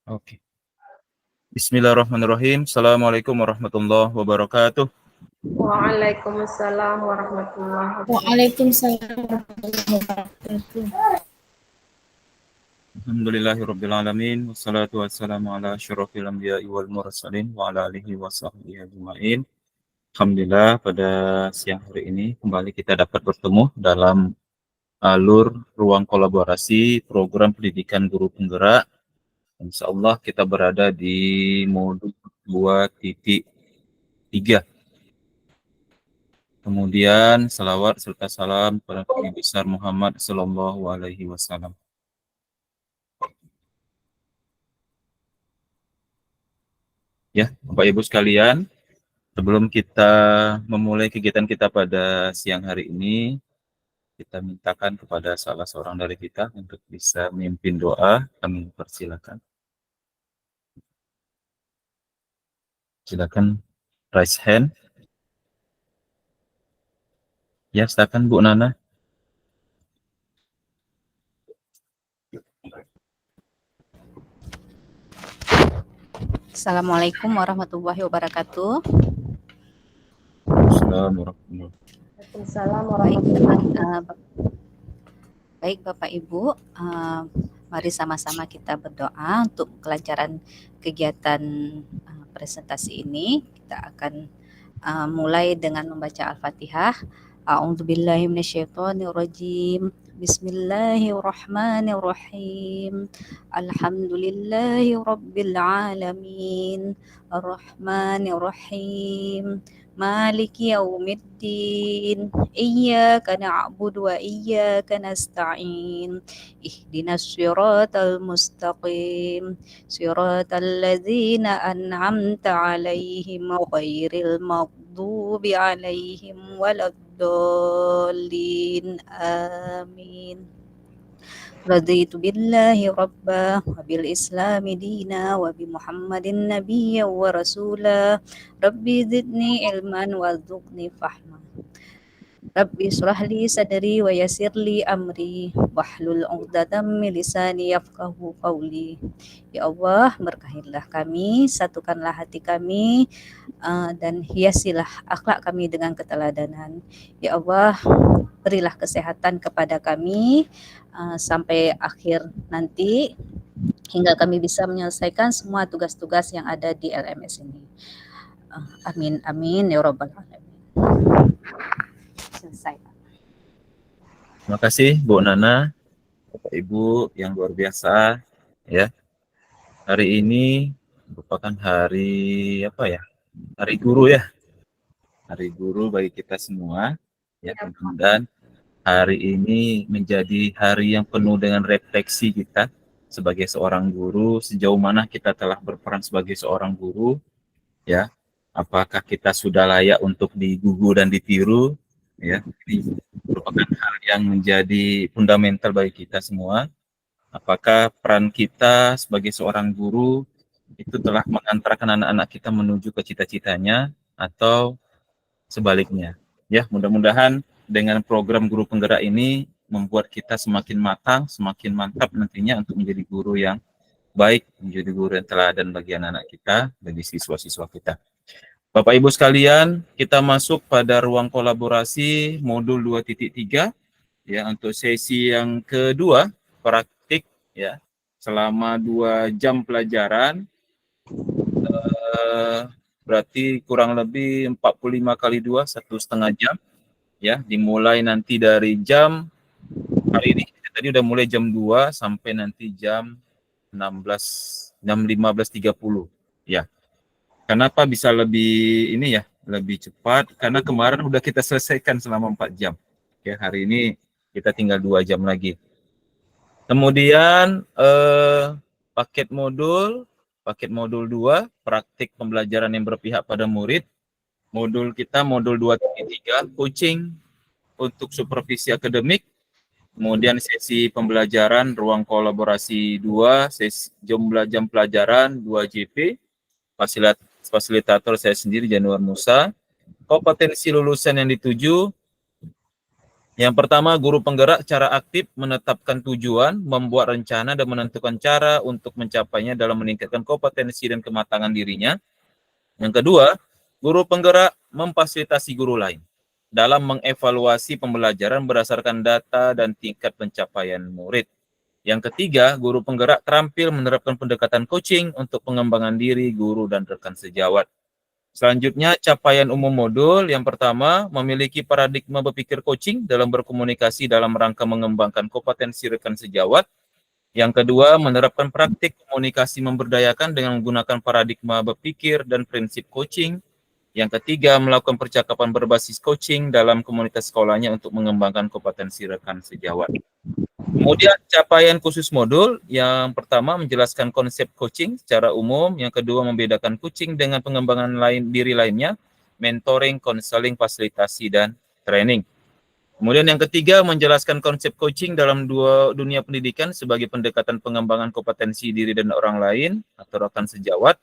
Oke. Bismillahirrahmanirrahim. Assalamualaikum warahmatullahi wabarakatuh. Waalaikumsalam warahmatullahi wabarakatuh. Waalaikumsalam warahmatullahi wabarakatuh. Alhamdulillahirabbil alamin wassalatu wassalamu ala asyrofil anbiya'i wal mursalin wa ala alihi washabbihi ajmain. Alhamdulillah pada siang hari ini kembali kita dapat bertemu dalam alur ruang kolaborasi program pendidikan guru penggerak. Insyaallah kita berada di modul 2.3. Kemudian salawat serta salam kepada Nabi besar Muhammad sallallahu alaihi wasallam. Ya, Bapak Ibu sekalian, sebelum kita memulai kegiatan kita pada siang hari ini, kita mintakan kepada salah seorang dari kita untuk bisa memimpin doa. Kami persilakan. Silakan raise hand. Ya, silakan Bu Nana. Assalamualaikum warahmatullahi wabarakatuh. Assalamualaikum. Waalaikumsalam Baik, warahmatullahi baik Bapak Ibu, mari sama-sama kita berdoa untuk kelancaran kegiatan presentasi ini. Kita akan mulai dengan membaca Al-Fatihah. A'udzubillahi minasyaitonirrajim. Bismillahirrahmanirrahim. Alhamdulillahi rabbil alamin. Arrahmanirrahim. Maliki yaumiddin. Iyyaka na'budu wa iyyaka nasta'in. Ihdinas siratal mustaqim. Siratal ladzina an'amta 'alaihim ghairil maghdubi 'alaihim waladdallin. Amin. Raditu billahi rabba wa bil islami dina wa bi muhammadin nabiyya wa rasula. Rabbi zidni ilman warzuqni fahma. Rabbi shrah li sadri wa yassir li amri wahlul 'uqdatam min lisani yafqahu qawli. Ya Allah, berkahilah kami, satukanlah hati kami, dan hiasilah akhlak kami dengan keteladanan. Ya Allah, berilah kesehatan kepada kami sampai akhir nanti, hingga kami bisa menyelesaikan semua tugas-tugas yang ada di LMS ini. Amin, amin, ya Rabbal Alamin. Selesai. Terima kasih Bu Nana, Bapak Ibu yang luar biasa. Ya, hari ini merupakan hari apa ya? Hari guru ya. Hari guru bagi kita semua. Ya, dan hari ini menjadi hari yang penuh dengan refleksi kita sebagai seorang guru, sejauh mana kita telah berperan sebagai seorang guru, ya. Apakah kita sudah layak untuk digugu dan ditiru, ya. Ini merupakan hal yang menjadi fundamental bagi kita semua. Apakah peran kita sebagai seorang guru itu telah mengantarkan anak-anak kita menuju ke cita-citanya atau sebaliknya. Ya, mudah-mudahan dengan program guru penggerak ini membuat kita semakin matang, semakin mantap nantinya untuk menjadi guru yang baik, menjadi guru yang teladan bagi anak-anak kita, bagi siswa-siswa kita. Bapak Ibu sekalian, kita masuk pada ruang kolaborasi modul 2.3 ya, untuk sesi yang kedua, praktik ya, selama 2 jam pelajaran. Berarti kurang lebih 45 kali 2, 1,5 jam. Ya, dimulai nanti dari jam, hari ini tadi udah mulai jam 2 sampai nanti jam 15.30. Ya. Kenapa bisa lebih ini ya, lebih cepat? Karena kemarin udah kita selesaikan selama 4 jam. Ya, hari ini kita tinggal 2 jam lagi. Kemudian paket modul 2, praktik pembelajaran yang berpihak pada murid. Modul kita modul 2.3, coaching untuk supervisi akademik. Kemudian sesi pembelajaran ruang kolaborasi 2, sesi jumlah jam pelajaran 2 JP. Fasilitator saya sendiri Januar Musa. Kompetensi lulusan yang dituju Yang pertama, guru penggerak secara aktif menetapkan tujuan, membuat rencana dan menentukan cara untuk mencapainya dalam meningkatkan kompetensi dan kematangan dirinya. Yang kedua, guru penggerak memfasilitasi guru lain dalam mengevaluasi pembelajaran berdasarkan data dan tingkat pencapaian murid. Yang ketiga, guru penggerak terampil menerapkan pendekatan coaching untuk pengembangan diri guru dan rekan sejawat. Selanjutnya, capaian umum modul. Yang pertama, memiliki paradigma berpikir coaching dalam berkomunikasi dalam rangka mengembangkan kompetensi rekan sejawat. Yang kedua, menerapkan praktik komunikasi memberdayakan dengan menggunakan paradigma berpikir dan prinsip coaching. Yang ketiga, melakukan percakapan berbasis coaching dalam komunitas sekolahnya untuk mengembangkan kompetensi rekan sejawat. Kemudian capaian khusus modul, yang pertama menjelaskan konsep coaching secara umum, yang kedua membedakan coaching dengan pengembangan diri lainnya, mentoring, konseling, fasilitasi, dan training. Kemudian yang ketiga menjelaskan konsep coaching dalam dunia pendidikan sebagai pendekatan pengembangan kompetensi diri dan orang lain atau rekan sejawat.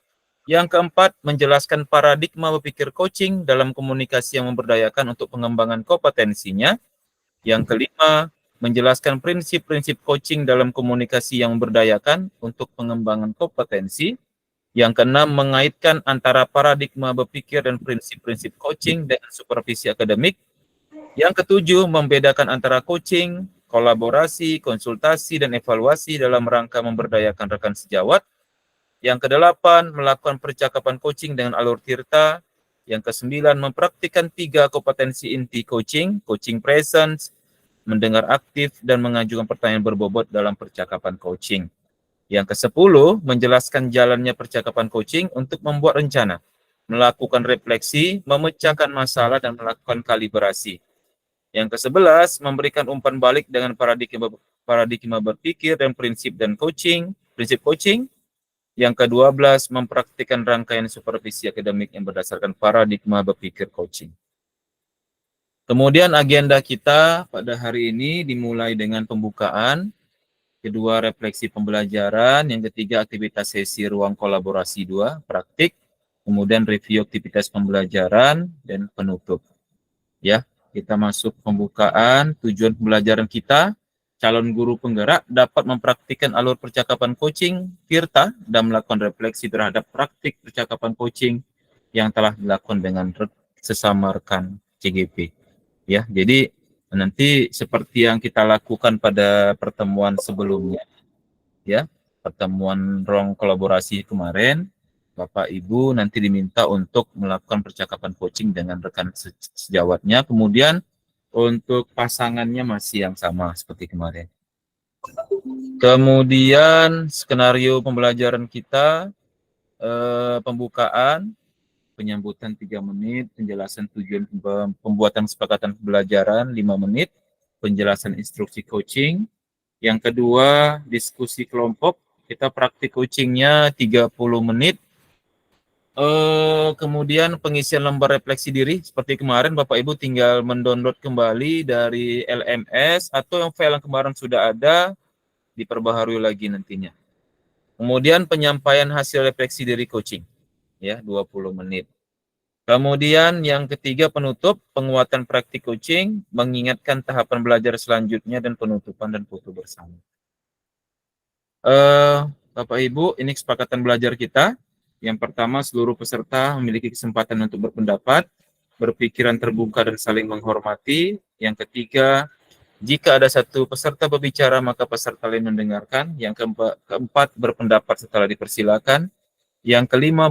Yang keempat menjelaskan paradigma berpikir coaching dalam komunikasi yang memberdayakan untuk pengembangan kompetensinya. Yang kelima, menjelaskan prinsip-prinsip coaching dalam komunikasi yang memberdayakan untuk pengembangan kompetensi. Yang keenam, mengaitkan antara paradigma berpikir dan prinsip-prinsip coaching dengan supervisi akademik. Yang ketujuh, membedakan antara coaching, kolaborasi, konsultasi, dan evaluasi dalam rangka memberdayakan rekan sejawat. Yang kedelapan, melakukan percakapan coaching dengan alur tirta. Yang kesembilan, mempraktikkan 3 kompetensi inti coaching, coaching presence, mendengar aktif, dan mengajukan pertanyaan berbobot dalam percakapan coaching. Yang ke-10, menjelaskan jalannya percakapan coaching untuk membuat rencana, melakukan refleksi, memecahkan masalah, dan melakukan kalibrasi. Yang ke-11, memberikan umpan balik dengan paradigma berpikir dan prinsip coaching. Yang ke-12, mempraktikkan rangkaian supervisi akademik yang berdasarkan paradigma berpikir coaching. Kemudian agenda kita pada hari ini dimulai dengan pembukaan, kedua refleksi pembelajaran, yang ketiga aktivitas sesi ruang kolaborasi 2, praktik, kemudian review aktivitas pembelajaran, dan penutup. Ya, kita masuk pembukaan. Tujuan pembelajaran kita, calon guru penggerak dapat mempraktikkan alur percakapan coaching tirta dan melakukan refleksi terhadap praktik percakapan coaching yang telah dilakukan dengan sesama rekan CGP. Ya, jadi nanti seperti yang kita lakukan pada pertemuan sebelumnya, ya, pertemuan ruang kolaborasi kemarin, Bapak Ibu nanti diminta untuk melakukan percakapan coaching dengan rekan sejawatnya, kemudian untuk pasangannya masih yang sama seperti kemarin. Kemudian skenario pembelajaran kita, pembukaan, penyambutan 3 menit, penjelasan tujuan pembuatan kesepakatan pembelajaran 5 menit, penjelasan instruksi coaching. Yang kedua, diskusi kelompok, kita praktik coachingnya 30 menit. Kemudian pengisian lembar refleksi diri, seperti kemarin Bapak Ibu tinggal mendownload kembali dari LMS atau yang file yang kemarin sudah ada, diperbaharui lagi nantinya. Kemudian penyampaian hasil refleksi diri coaching, ya, 20 menit. Kemudian yang ketiga penutup, penguatan praktik coaching, mengingatkan tahapan belajar selanjutnya dan penutupan dan foto bersama. Bapak Ibu, ini kesepakatan belajar kita. Yang pertama, seluruh peserta memiliki kesempatan untuk berpendapat, berpikiran terbuka dan saling menghormati. Yang ketiga, jika ada satu peserta berbicara, maka peserta lain mendengarkan. Yang keempat, berpendapat setelah dipersilakan. Yang kelima,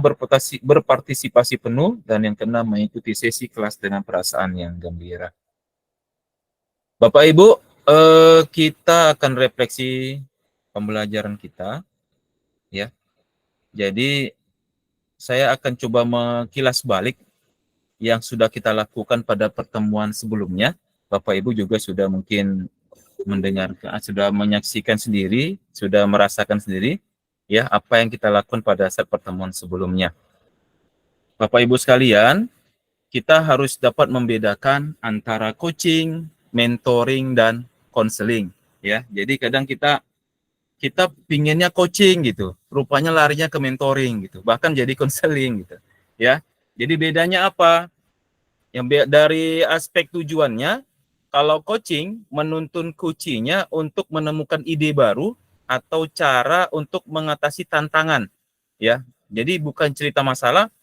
berpartisipasi penuh. Dan yang keenam, mengikuti sesi kelas dengan perasaan yang gembira. Bapak Ibu, kita akan refleksi pembelajaran kita, ya. Jadi saya akan coba mengkilas balik yang sudah kita lakukan pada pertemuan sebelumnya. Bapak Ibu juga sudah mungkin mendengarkan, sudah menyaksikan sendiri, sudah merasakan sendiri, ya, apa yang kita lakukan pada saat pertemuan sebelumnya. Bapak Ibu sekalian, kita harus dapat membedakan antara coaching, mentoring, dan konseling, ya. Jadi kadang kita pinginnya coaching gitu, rupanya larinya ke mentoring gitu, bahkan jadi konseling gitu, ya. Jadi bedanya apa? Yang dari aspek tujuannya, Kalau coaching menuntun kucinya untuk menemukan ide baru atau cara untuk mengatasi tantangan, ya. Jadi bukan cerita masalah,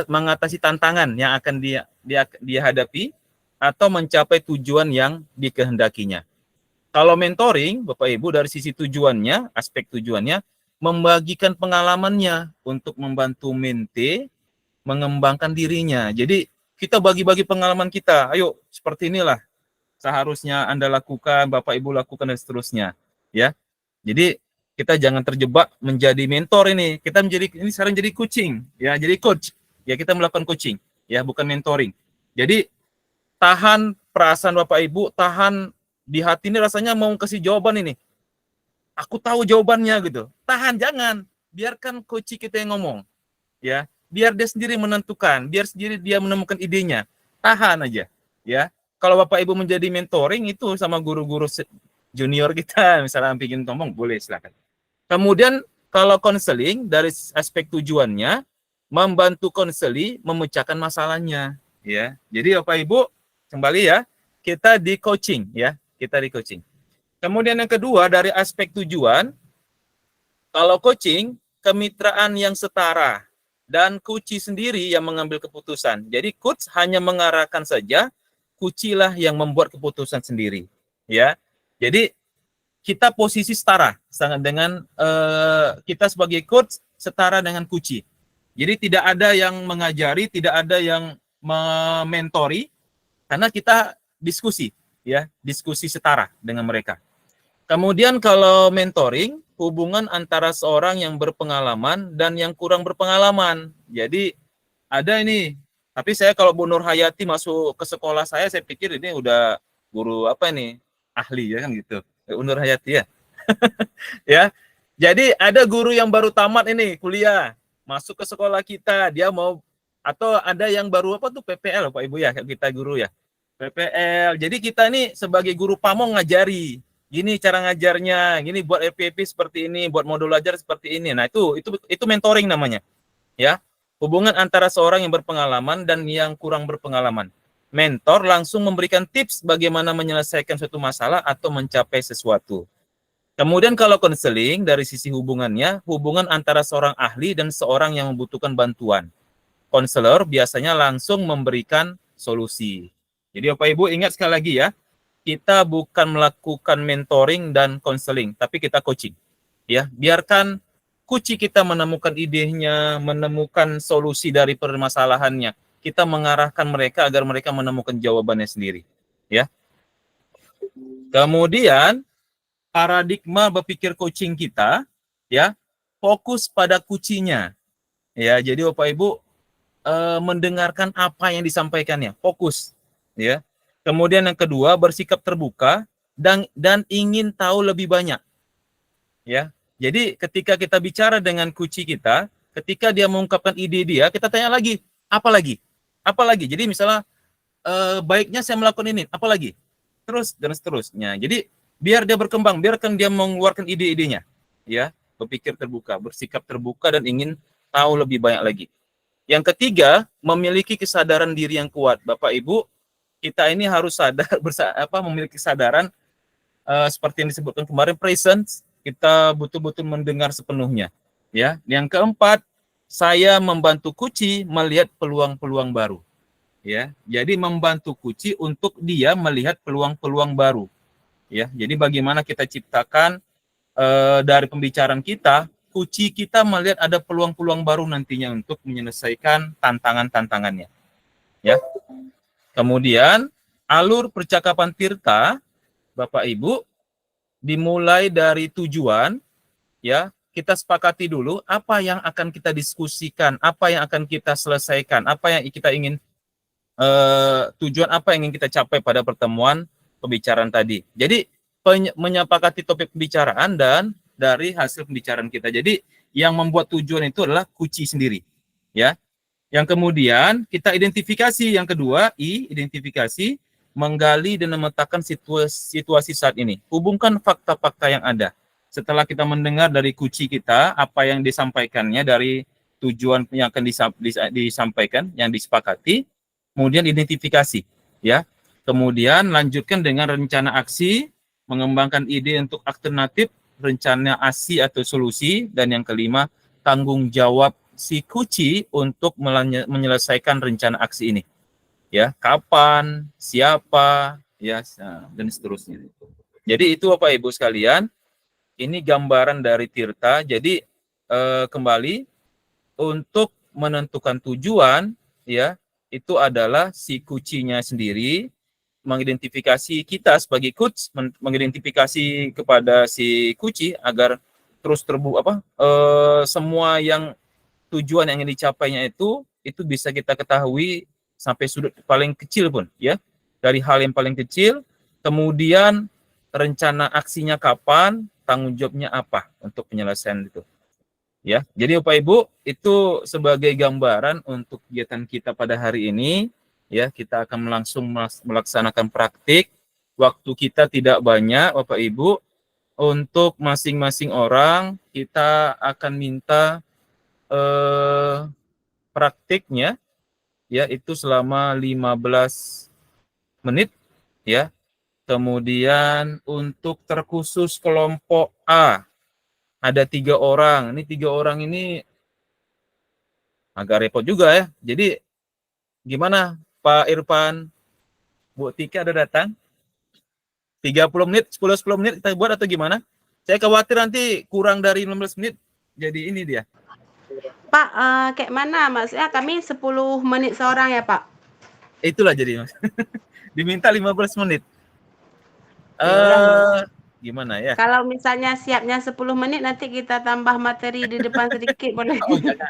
mengatasi tantangan yang akan dia hadapi atau mencapai tujuan yang dikehendakinya. Kalau mentoring, Bapak Ibu, dari sisi tujuannya, aspek tujuannya, membagikan pengalamannya untuk membantu mente mengembangkan dirinya. Jadi kita bagi-bagi pengalaman kita. Ayo, seperti inilah seharusnya Anda lakukan, Bapak Ibu lakukan, dan seterusnya. Ya. Jadi kita jangan terjebak menjadi mentor ini. Kita ini sekarang jadi coaching, ya, jadi coach. Ya, kita melakukan coaching, ya, bukan mentoring. Jadi tahan perasaan Bapak Ibu, tahan di hati ini rasanya mau kasih jawaban ini. Aku tahu jawabannya gitu. Tahan, jangan. Biarkan coach kita yang ngomong. Ya, biar dia sendiri menentukan, biar sendiri dia menemukan idenya. Tahan aja, ya. Kalau Bapak Ibu menjadi mentoring itu sama guru-guru junior kita, misalnya bikin ngomong, boleh, silakan. Kemudian kalau konseling dari aspek tujuannya membantu konseli memecahkan masalahnya, ya. Jadi Bapak Ibu kembali ya, kita di coaching, ya, kita di coaching. Kemudian yang kedua dari aspek tujuan, kalau coaching kemitraan yang setara dan coach sendiri yang mengambil keputusan. Jadi coach hanya mengarahkan saja, coach-lah yang membuat keputusan sendiri, ya. Jadi kita posisi setara sangat dengan kita sebagai coach setara dengan coach. Jadi tidak ada yang mengajari, tidak ada yang mementori, karena kita diskusi, ya, diskusi setara dengan mereka. Kemudian kalau mentoring, hubungan antara seorang yang berpengalaman dan yang kurang berpengalaman. Jadi ada ini, tapi saya kalau Bu Nur Hayati masuk ke sekolah saya pikir ini udah guru apa ini, ahli ya kan gitu. Bu Nur Hayati ya. Ya. Jadi ada guru yang baru tamat ini kuliah, masuk ke sekolah kita, dia mau, atau ada yang baru apa tuh PPL Pak Ibu ya, kita guru ya. PPL. Jadi kita nih sebagai guru pamong ngajari. Gini cara ngajarnya, gini buat RPP seperti ini, buat modul ajar seperti ini. Nah, itu mentoring namanya. Ya. Hubungan antara seorang yang berpengalaman dan yang kurang berpengalaman. Mentor langsung memberikan tips bagaimana menyelesaikan suatu masalah atau mencapai sesuatu. Kemudian kalau konseling dari sisi hubungannya, hubungan antara seorang ahli dan seorang yang membutuhkan bantuan. Konselor biasanya langsung memberikan solusi. Jadi Bapak Ibu ingat sekali lagi ya, kita bukan melakukan mentoring dan konseling, tapi kita coaching. Ya, biarkan coach kita menemukan idenya, menemukan solusi dari permasalahannya. Kita mengarahkan mereka agar mereka menemukan jawabannya sendiri. Ya. Kemudian paradigma berpikir coaching kita, ya, fokus pada kuncinya. Ya, jadi Bapak Ibu mendengarkan apa yang disampaikannya, fokus. Ya. Kemudian yang kedua, bersikap terbuka dan ingin tahu lebih banyak. Ya. Jadi ketika kita bicara dengan coach kita, ketika dia mengungkapkan ide dia, kita tanya lagi, apa lagi? Apa lagi? Jadi misalnya baiknya saya melakukan ini, apa lagi? Terus dan seterusnya. Jadi biar dia berkembang, biarkan dia mengeluarkan ide-idenya. Ya, berpikir terbuka, bersikap terbuka dan ingin tahu lebih banyak lagi. Yang ketiga, memiliki kesadaran diri yang kuat. Bapak Ibu, kita ini harus sadar memiliki kesadaran seperti yang disebutkan kemarin, presence. Kita betul-betul mendengar sepenuhnya. Ya, yang keempat, saya membantu Kuci melihat peluang-peluang baru. Ya, jadi membantu Kuci untuk dia melihat peluang-peluang baru. Ya, jadi bagaimana kita ciptakan dari pembicaraan kita, Kuci kita melihat ada peluang-peluang baru nantinya untuk menyelesaikan tantangan-tantangannya. Ya. Kemudian alur percakapan Tirta, Bapak Ibu, dimulai dari tujuan, ya, kita sepakati dulu apa yang akan kita diskusikan, apa yang akan kita selesaikan, apa yang kita ingin, tujuan apa yang ingin kita capai pada pertemuan pembicaraan tadi. Jadi menyepakati topik pembicaraan dan dari hasil pembicaraan kita. Jadi yang membuat tujuan itu adalah Kuci sendiri, ya. Yang kemudian kita identifikasi, yang kedua, identifikasi, menggali dan memetakan situasi saat ini. Hubungkan fakta-fakta yang ada. Setelah kita mendengar dari Kuci kita, apa yang disampaikannya, dari tujuan yang akan disampaikan, yang disepakati, kemudian identifikasi. Ya, Kemudian lanjutkan dengan rencana aksi, mengembangkan ide untuk alternatif, rencana aksi atau solusi, dan yang kelima, tanggung jawab si Kuci untuk menyelesaikan rencana aksi ini. Ya, kapan, siapa, ya, dan seterusnya. Jadi itu Bapak Ibu sekalian, ini gambaran dari Tirta. Jadi kembali untuk menentukan tujuan, ya, itu adalah si Kucinya sendiri mengidentifikasi kita sebagai coach, mengidentifikasi kepada si Kuci agar terus semua yang tujuan yang ingin dicapainya itu bisa kita ketahui sampai sudut paling kecil pun, ya, dari hal yang paling kecil, kemudian rencana aksinya kapan, tanggung jawabnya apa untuk penyelesaian itu, ya. Jadi Bapak Ibu, itu sebagai gambaran untuk kegiatan kita pada hari ini. Ya, kita akan langsung melaksanakan praktik. Waktu kita tidak banyak, Bapak Ibu. Untuk masing-masing orang, kita akan minta praktiknya, ya, itu selama 15 menit, ya. Kemudian untuk terkhusus kelompok A, ada 3 orang. Ini 3 orang ini agak repot juga, ya. Jadi, gimana Pak Irfan, Bu Tika ada datang? 30 menit, 10 menit kita buat atau gimana? Saya khawatir nanti kurang dari 15 menit. Jadi ini dia. Pak, kayak mana? Maksudnya kami 10 menit seorang ya, Pak? Itulah jadi, Mas. Diminta 15 menit. Gimana ya? Kalau misalnya siapnya 10 menit, nanti kita tambah materi di depan sedikit, boleh? Oh, jangan.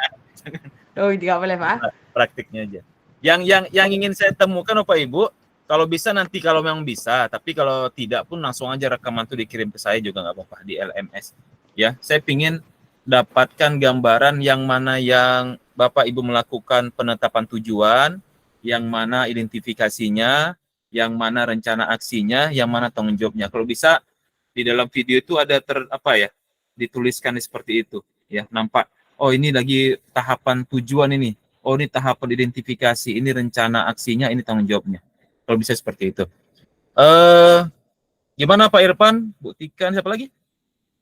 Oh, tidak boleh, Pak? Praktiknya aja. Yang ingin saya temukan Bapak Ibu, kalau bisa nanti kalau memang bisa, tapi kalau tidak pun langsung aja rekaman itu dikirim ke saya juga nggak apa-apa di LMS. Ya, saya pingin dapatkan gambaran yang mana yang Bapak Ibu melakukan penetapan tujuan, yang mana identifikasinya, yang mana rencana aksinya, yang mana tanggung jawabnya. Kalau bisa di dalam video itu ada dituliskan seperti itu, ya, nampak. Oh, ini lagi tahapan tujuan ini. Oh, ini tahapan identifikasi, ini rencana aksinya, ini tanggung jawabnya. Kalau bisa seperti itu. Gimana Pak Irfan, Bu Tika, siapa lagi?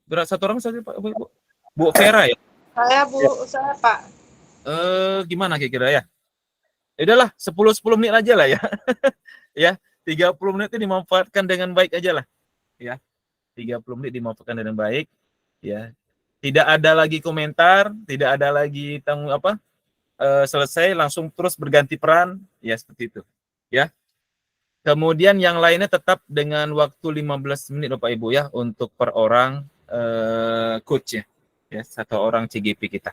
Berat satu orang saja Pak, Bu. Bu Vera ya? Saya, Bu, saya, Pak. Gimana kira-kira ya? Udahlah, 10 menit aja lah ya. Ya, 30 menit itu dimanfaatkan dengan baik aja lah. Ya. 30 menit dimanfaatkan dengan baik, ya. Tidak ada lagi komentar, tidak ada lagi selesai langsung terus berganti peran, ya seperti itu, ya. Kemudian yang lainnya tetap dengan waktu 15 menit Bapak Ibu ya untuk per orang coach ya, satu orang CGP kita.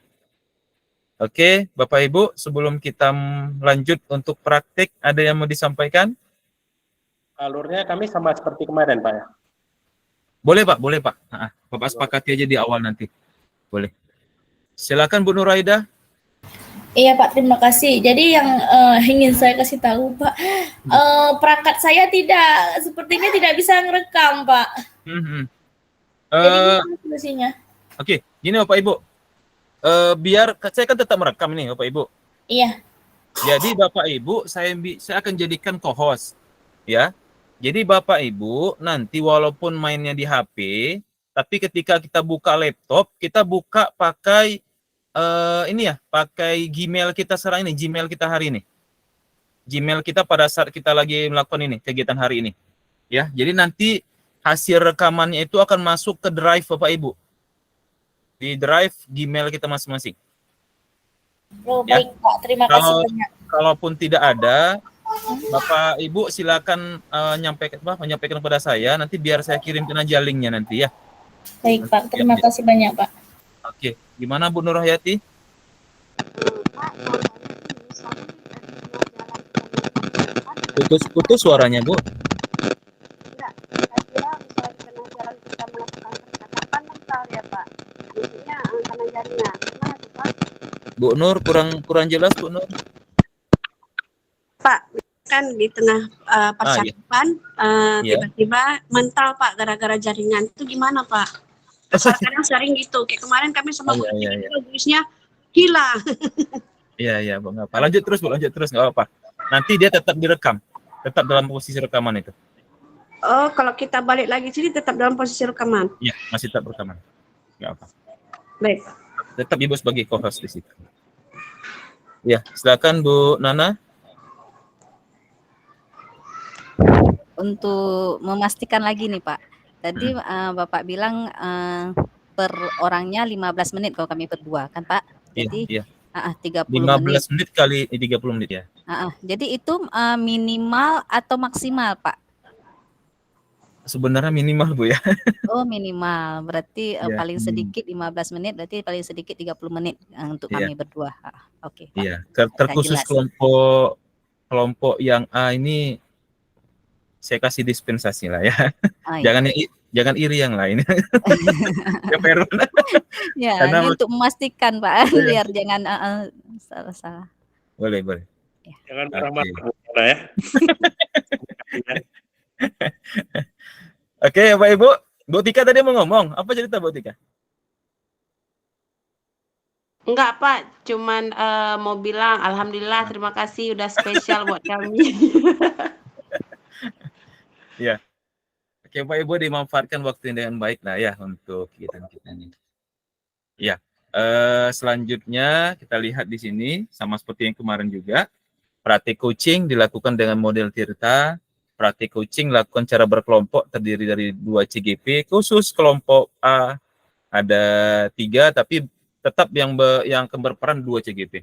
Oke, Bapak Ibu, sebelum kita lanjut untuk praktik, ada yang mau disampaikan? Alurnya kami sama seperti kemarin, Pak ya. Boleh Pak, boleh Pak. Bapak sepakati aja di awal nanti. Boleh. Silakan Bu Nuraida. Iya Pak, terima kasih. Jadi yang ingin saya kasih tahu Pak, perangkat saya sepertinya tidak bisa ngerekam Pak. Jadi gimana solusinya? Oke, gini Bapak Ibu. Biar saya kan tetap merekam nih Bapak Ibu. Iya. Jadi Bapak Ibu, saya akan jadikan co-host, ya. Jadi Bapak Ibu nanti walaupun mainnya di HP, tapi ketika kita buka laptop, kita buka pakai pakai Gmail kita sekarang ini, Gmail kita hari ini. Gmail kita pada saat kita lagi melakukan ini, kegiatan hari ini. Ya, jadi nanti hasil rekamannya itu akan masuk ke drive Bapak Ibu. Di drive Gmail kita masing-masing. Oh, baik Pak, terima kasih banyak. Kalaupun tidak ada, Bapak Ibu silakan menyampaikan kepada saya, nanti biar saya kirimkan aja linknya nanti ya. Baik Pak, terima kasih banyak Pak. Oke, gimana Bu Nur Hayati? Putus-putus suaranya Bu. Enggak, saya kira misalnya pengajaran kita melakukan percakapan mental ya Pak. Maksudnya kanan jarinya. Gimana tuh Pak? Bu Nur kurang jelas Bu Nur. Pak, kan di tengah percakapan tiba-tiba mental Pak gara-gara jaringan itu gimana Pak? Kadang sering gitu, kayak kemarin kami sama Bu Tika hilang. Iya, nggak apa. Lanjut terus Bu, nggak apa-apa. Nanti dia tetap direkam. Tetap dalam posisi rekaman itu. Oh, kalau kita balik lagi sini tetap dalam posisi rekaman. Iya, masih tetap rekaman. Nggak apa. Baik. Tetap Ibu sebagai co-host di situ. Ya, silakan Bu Nana. Untuk memastikan lagi nih Pak, tadi Bapak bilang per orangnya 15 menit kalau kami berdua kan Pak? Jadi Iya. 30 15 menit. menit kali 30 menit ya. Jadi itu minimal atau maksimal Pak? Sebenarnya minimal Bu ya. Oh minimal, berarti Iya, paling sedikit 15 menit, berarti paling sedikit 30 menit untuk Iya. kami berdua. Oke Pak. Iya, terkhusus jelas. kelompok yang A ini saya kasih dispensasi lah ya. Iya. Jangan iri yang lain. Ya, Peru. Ya, Karena ini untuk memastikan Pak, Iya. biar jangan salah-salah. Boleh. Jangan Oke. marah-marah Bu Nana ya. Oke, Bapak Ibu. Bu Tika tadi mau ngomong. Apa cerita Bu Tika? Enggak Pak, cuman mau bilang alhamdulillah terima kasih udah spesial buat kami. Iya. Oke, Bapak Ibu dimanfaatkan waktu dengan baik lah ya untuk kita ini. Iya. Selanjutnya kita lihat di sini sama seperti yang kemarin juga. Praktik coaching dilakukan dengan model Tirta. Praktik coaching dilakukan cara berkelompok terdiri dari 2 CGP. Khusus kelompok A ada 3, tapi tetap yang berperan 2 CGP.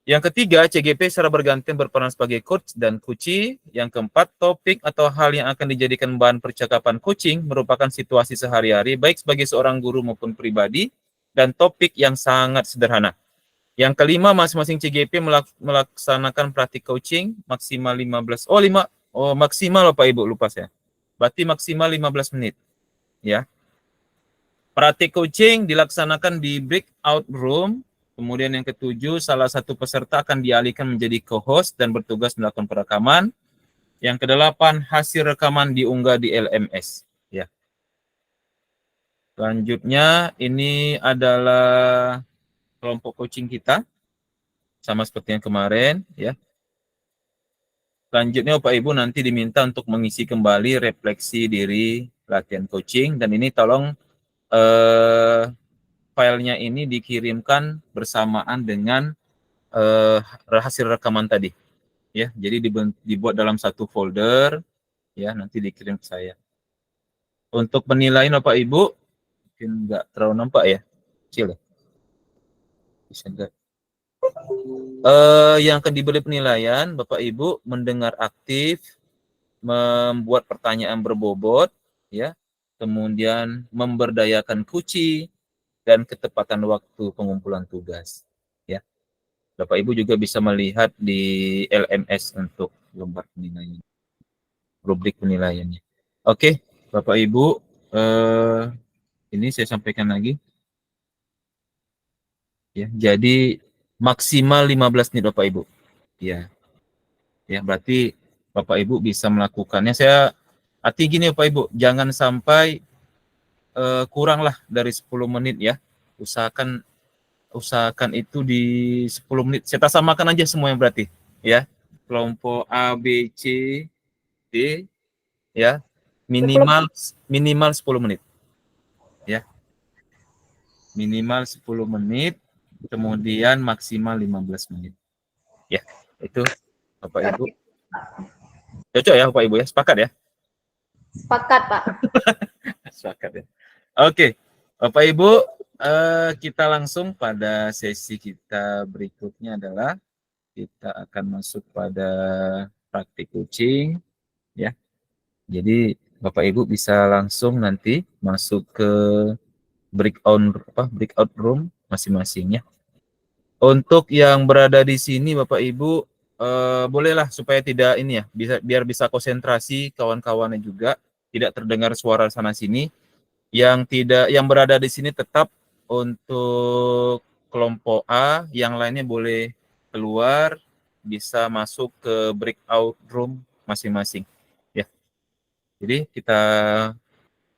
Yang ketiga, CGP secara bergantian berperan sebagai coach dan coachee. Yang keempat, topik atau hal yang akan dijadikan bahan percakapan coaching merupakan situasi sehari-hari, baik sebagai seorang guru maupun pribadi, dan topik yang sangat sederhana. Yang kelima, masing-masing CGP melaksanakan praktik coaching maksimal 15. Maksimal Bapak Ibu, lupa saya. Berarti maksimal 15 menit. Ya. Praktik coaching dilaksanakan di breakout room. Kemudian yang ketujuh, salah satu peserta akan dialihkan menjadi co-host dan bertugas melakukan perekaman. Yang kedelapan, hasil rekaman diunggah di LMS. Ya. Selanjutnya, ini adalah kelompok coaching kita. Sama seperti yang kemarin. Ya. Selanjutnya, Bapak Ibu nanti diminta untuk mengisi kembali refleksi diri latihan coaching. Dan ini tolong filenya ini dikirimkan bersamaan dengan hasil rekaman tadi. Ya, jadi dibuat dalam satu folder, ya nanti dikirim ke saya. Untuk penilaian Bapak Ibu, mungkin nggak terlalu nampak ya, kecil ya. Bisa enggak? Yang akan diberi penilaian, Bapak Ibu mendengar aktif, membuat pertanyaan berbobot, ya, kemudian memberdayakan kunci dan ketepatan waktu pengumpulan tugas. Ya, Bapak Ibu juga bisa melihat di LMS untuk lembar penilaian, rubrik penilaiannya. Oke, Bapak Ibu, ini saya sampaikan lagi. Ya, jadi maksimal 15 menit Bapak Ibu. Ya. Ya, berarti Bapak Ibu bisa melakukannya. Saya arti gini Bapak Ibu, jangan sampai kurang lah dari 10 menit ya. Usahakan itu di 10 menit. Saya samakan aja semua yang berarti ya. Kelompok A, B, C, D ya. Minimal 10 menit. Ya. Minimal 10 menit, kemudian maksimal 15 menit. Ya, itu Bapak Ibu. Cocok ya Bapak Ibu ya? Sepakat ya? Sepakat, Pak. Sepakat ya. Oke, Bapak Ibu, kita langsung pada sesi kita berikutnya adalah kita akan masuk pada praktik coaching ya. Jadi Bapak Ibu bisa langsung nanti masuk ke breakout room masing-masing ya. Untuk yang berada di sini Bapak Ibu bolehlah supaya tidak ini ya, biar bisa konsentrasi kawan-kawannya juga, tidak terdengar suara sana sini. Yang berada di sini tetap untuk kelompok A, yang lainnya boleh keluar, bisa masuk ke breakout room masing-masing ya. Jadi kita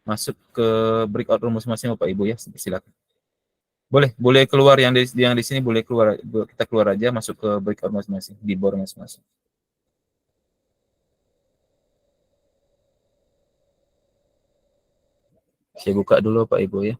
masuk ke breakout room masing-masing Bapak Ibu ya, silakan. Boleh keluar yang di sini, boleh keluar, kita keluar aja, masuk ke breakout masing-masing, di board masing-masing. Saya buka dulu Pak Ibu ya.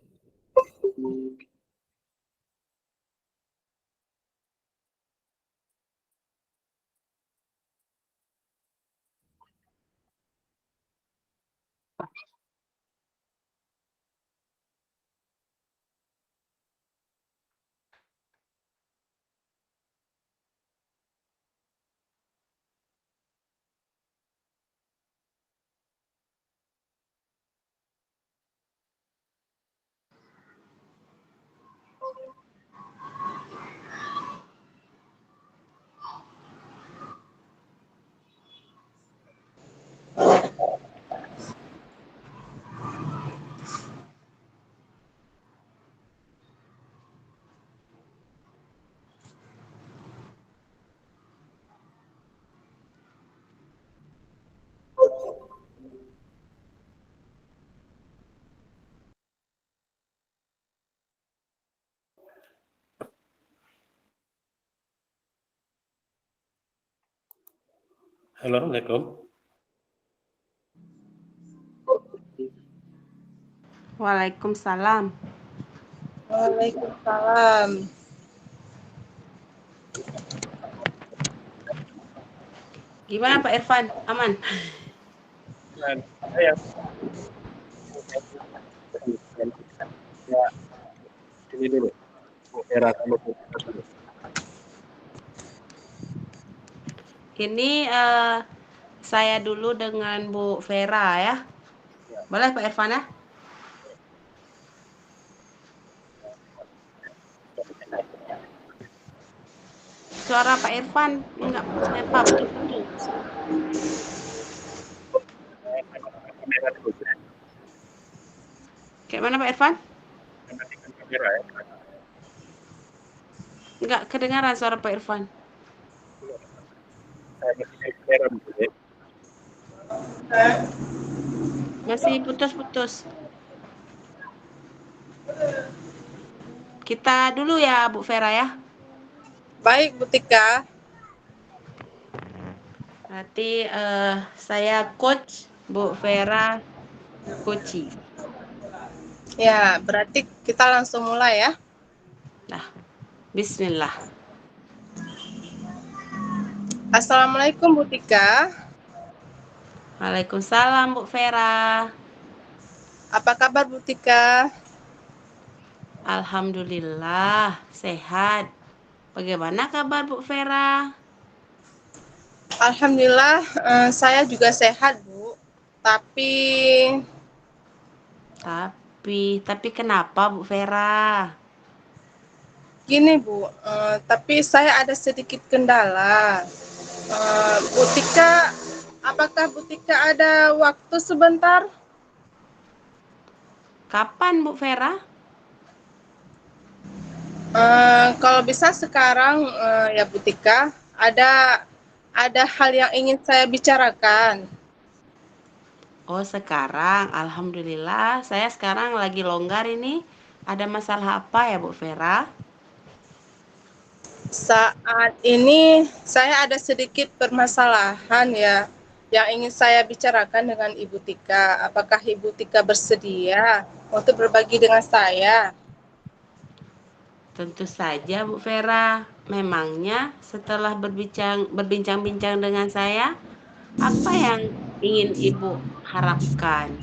Halo, Assalamualaikum. Waalaikumsalam. Waalaikumsalam. Gimana Pak Irfan? Aman? Dan saya ini dulu. Era sama dulu. Ini saya dulu dengan Bu Vera ya. Boleh Pak Irfan ya? Suara Pak Irfan enggak putus-putus. Kayak mana Pak Irfan? Enggak kedengaran suara Pak Irfan. Masih putus-putus. Kita dulu ya Bu Vera ya. Baik, Bu Tika. Berarti saya coach, Bu Vera coaching. Ya, berarti kita langsung mulai ya. Nah, bismillah. Assalamualaikum Bu Tika. Waalaikumsalam Bu Vera. Apa kabar Bu Tika? Alhamdulillah sehat. Bagaimana kabar Bu Vera? Alhamdulillah saya juga sehat Bu. Tapi kenapa Bu Vera? Gini Bu, tapi saya ada sedikit kendala. Bu Tika, apakah Bu Tika ada waktu sebentar? Kapan Bu Vera? Kalau bisa sekarang ya Bu Tika, ada hal yang ingin saya bicarakan. Oh sekarang, alhamdulillah saya sekarang lagi longgar ini. Ada masalah apa ya Bu Vera? Saat ini saya ada sedikit permasalahan ya yang ingin saya bicarakan dengan Ibu Tika. Apakah Ibu Tika bersedia untuk berbagi dengan saya? Tentu saja Bu Vera. Memangnya setelah berbincang-bincang dengan saya, apa yang ingin Ibu harapkan?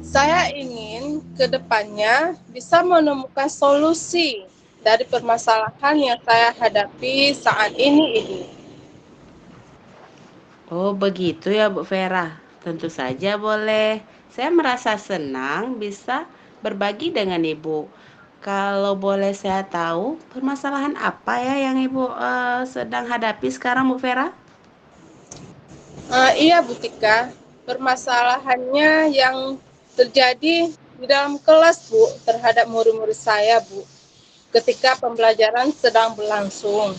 Saya ingin ke depannya bisa menemukan solusi dari permasalahan yang saya hadapi saat ini, Ibu. Oh begitu ya Bu Vera. Tentu saja boleh. Saya merasa senang bisa berbagi dengan Ibu. Kalau boleh saya tahu, permasalahan apa ya yang Ibu sedang hadapi sekarang Bu Vera? Iya Bu Tika, permasalahannya yang terjadi di dalam kelas Bu terhadap murid-murid saya Bu ketika pembelajaran sedang berlangsung.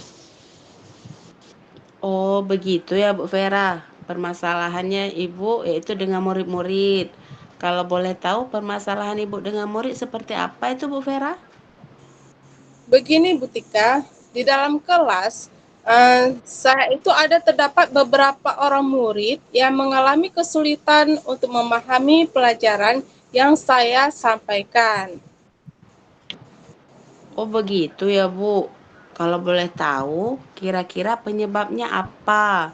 Oh begitu ya Bu Vera. Permasalahannya Ibu yaitu dengan murid-murid. Kalau boleh tahu permasalahan Ibu dengan murid seperti apa itu Bu Vera? Begini Bu Tika, di dalam kelas Saya itu terdapat beberapa orang murid yang mengalami kesulitan untuk memahami pelajaran yang saya sampaikan. Oh begitu ya Bu. Kalau boleh tahu, kira-kira penyebabnya apa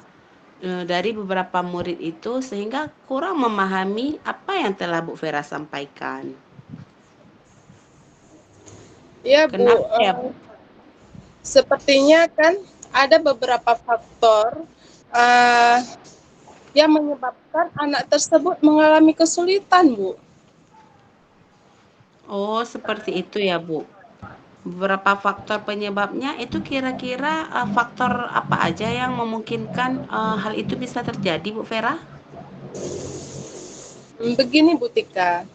dari beberapa murid itu sehingga kurang memahami apa yang telah Bu Vera sampaikan? Ya Bu, Kenapa ya Bu? sepertinya kan ada beberapa faktor uh, yang menyebabkan anak tersebut mengalami kesulitan, Bu. Oh seperti itu ya Bu. Beberapa faktor penyebabnya itu kira-kira faktor apa aja yang memungkinkan hal itu bisa terjadi Bu Vera? Begini Bu Tika,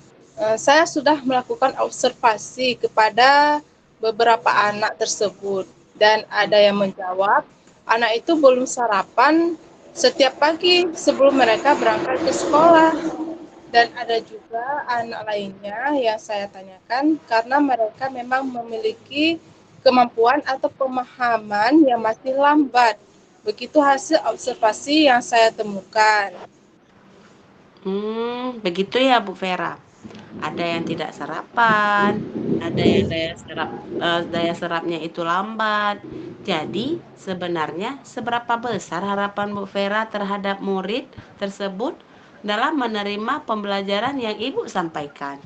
saya sudah melakukan observasi kepada beberapa anak tersebut dan ada yang menjawab anak itu belum sarapan setiap pagi sebelum mereka berangkat ke sekolah, dan ada juga anak lainnya yang saya tanyakan karena mereka memang memiliki kemampuan atau pemahaman yang masih lambat. Begitu hasil observasi yang saya temukan. Begitu ya Bu Vera. Ada yang tidak sarapan, ada yang daya serapnya itu lambat. Jadi, sebenarnya seberapa besar harapan Bu Vera terhadap murid tersebut dalam menerima pembelajaran yang Ibu sampaikan?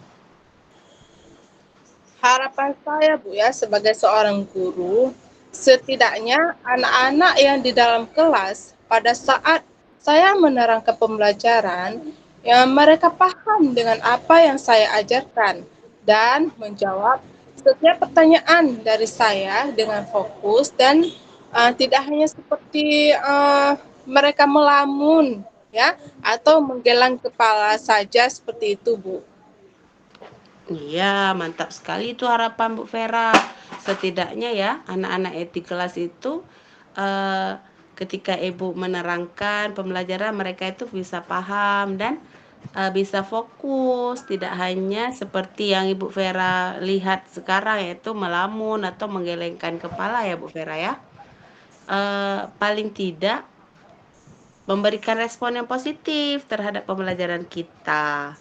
Harapan saya Bu ya sebagai seorang guru, setidaknya anak-anak yang di dalam kelas pada saat saya menerangkan pembelajaran, ya mereka paham dengan apa yang saya ajarkan dan menjawab setiap pertanyaan dari saya dengan fokus dan tidak hanya seperti mereka melamun ya atau menggeleng kepala saja seperti itu Bu. Iya, mantap sekali itu harapan Bu Vera. Setidaknya ya, anak-anak di kelas itu ketika Ibu menerangkan pembelajaran mereka itu bisa paham dan bisa fokus, tidak hanya seperti yang Ibu Vera lihat sekarang yaitu melamun atau menggelengkan kepala ya Bu Vera ya. Paling tidak memberikan respon yang positif terhadap pembelajaran kita.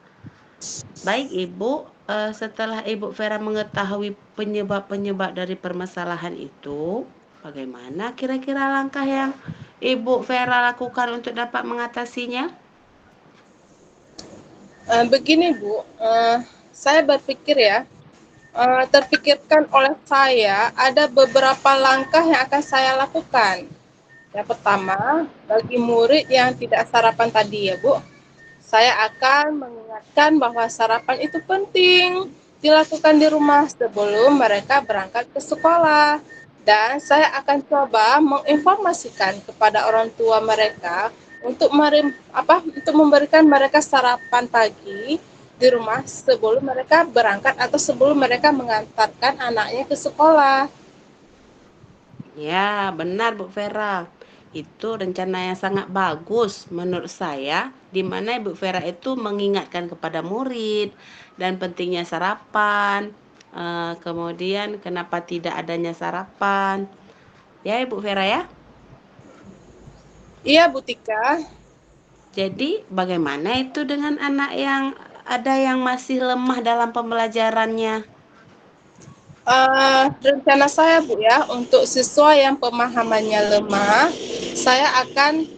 Baik Ibu, setelah Ibu Vera mengetahui penyebab-penyebab dari permasalahan itu, bagaimana kira-kira langkah yang Ibu Vera lakukan untuk dapat mengatasinya? Begini Bu, saya berpikir ya, terpikirkan oleh saya ada beberapa langkah yang akan saya lakukan. Yang pertama, bagi murid yang tidak sarapan tadi ya Bu, saya akan mengingatkan bahwa sarapan itu penting dilakukan di rumah sebelum mereka berangkat ke sekolah. Dan saya akan coba menginformasikan kepada orang tua mereka untuk memberikan mereka sarapan pagi di rumah sebelum mereka berangkat atau sebelum mereka mengantarkan anaknya ke sekolah. Ya, benar Bu Vera. Itu rencana yang sangat bagus menurut saya, di mana Ibu Vera itu mengingatkan kepada murid dan pentingnya sarapan. Kemudian kenapa tidak adanya sarapan? Ya, Ibu Vera ya. Iya Bu Tika. Jadi bagaimana itu dengan anak yang ada yang masih lemah dalam pembelajarannya? Rencana saya Bu ya, untuk siswa yang pemahamannya lemah, saya akan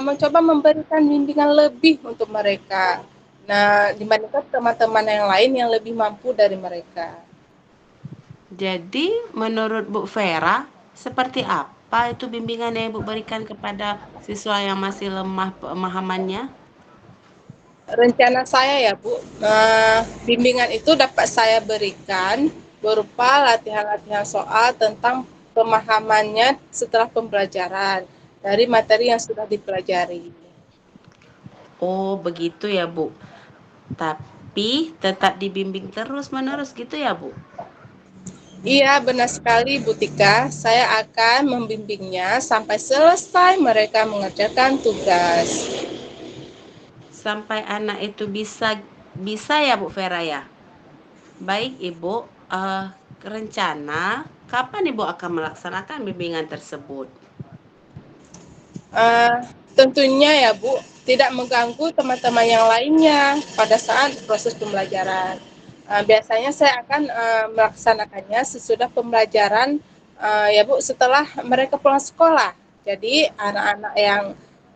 mencoba memberikan bimbingan lebih untuk mereka. Nah, dibandingkan teman-teman yang lain yang lebih mampu dari mereka. Jadi menurut Bu Vera, seperti apa itu bimbingan yang Ibu berikan kepada siswa yang masih lemah pemahamannya? Rencana saya ya Bu, bimbingan itu dapat saya berikan berupa latihan-latihan soal tentang pemahamannya setelah pembelajaran dari materi yang sudah dipelajari. Oh, begitu ya, Bu. Tapi tetap dibimbing terus-menerus gitu ya, Bu? Iya, benar sekali Bu Tika. Saya akan membimbingnya sampai selesai mereka mengerjakan tugas. Sampai anak itu bisa ya, Bu Vera ya? Baik, Ibu. Rencana kapan Ibu akan melaksanakan bimbingan tersebut? Tentunya ya Bu, tidak mengganggu teman-teman yang lainnya pada saat proses pembelajaran. Biasanya saya akan melaksanakannya sesudah pembelajaran ya Bu, setelah mereka pulang sekolah. Jadi anak-anak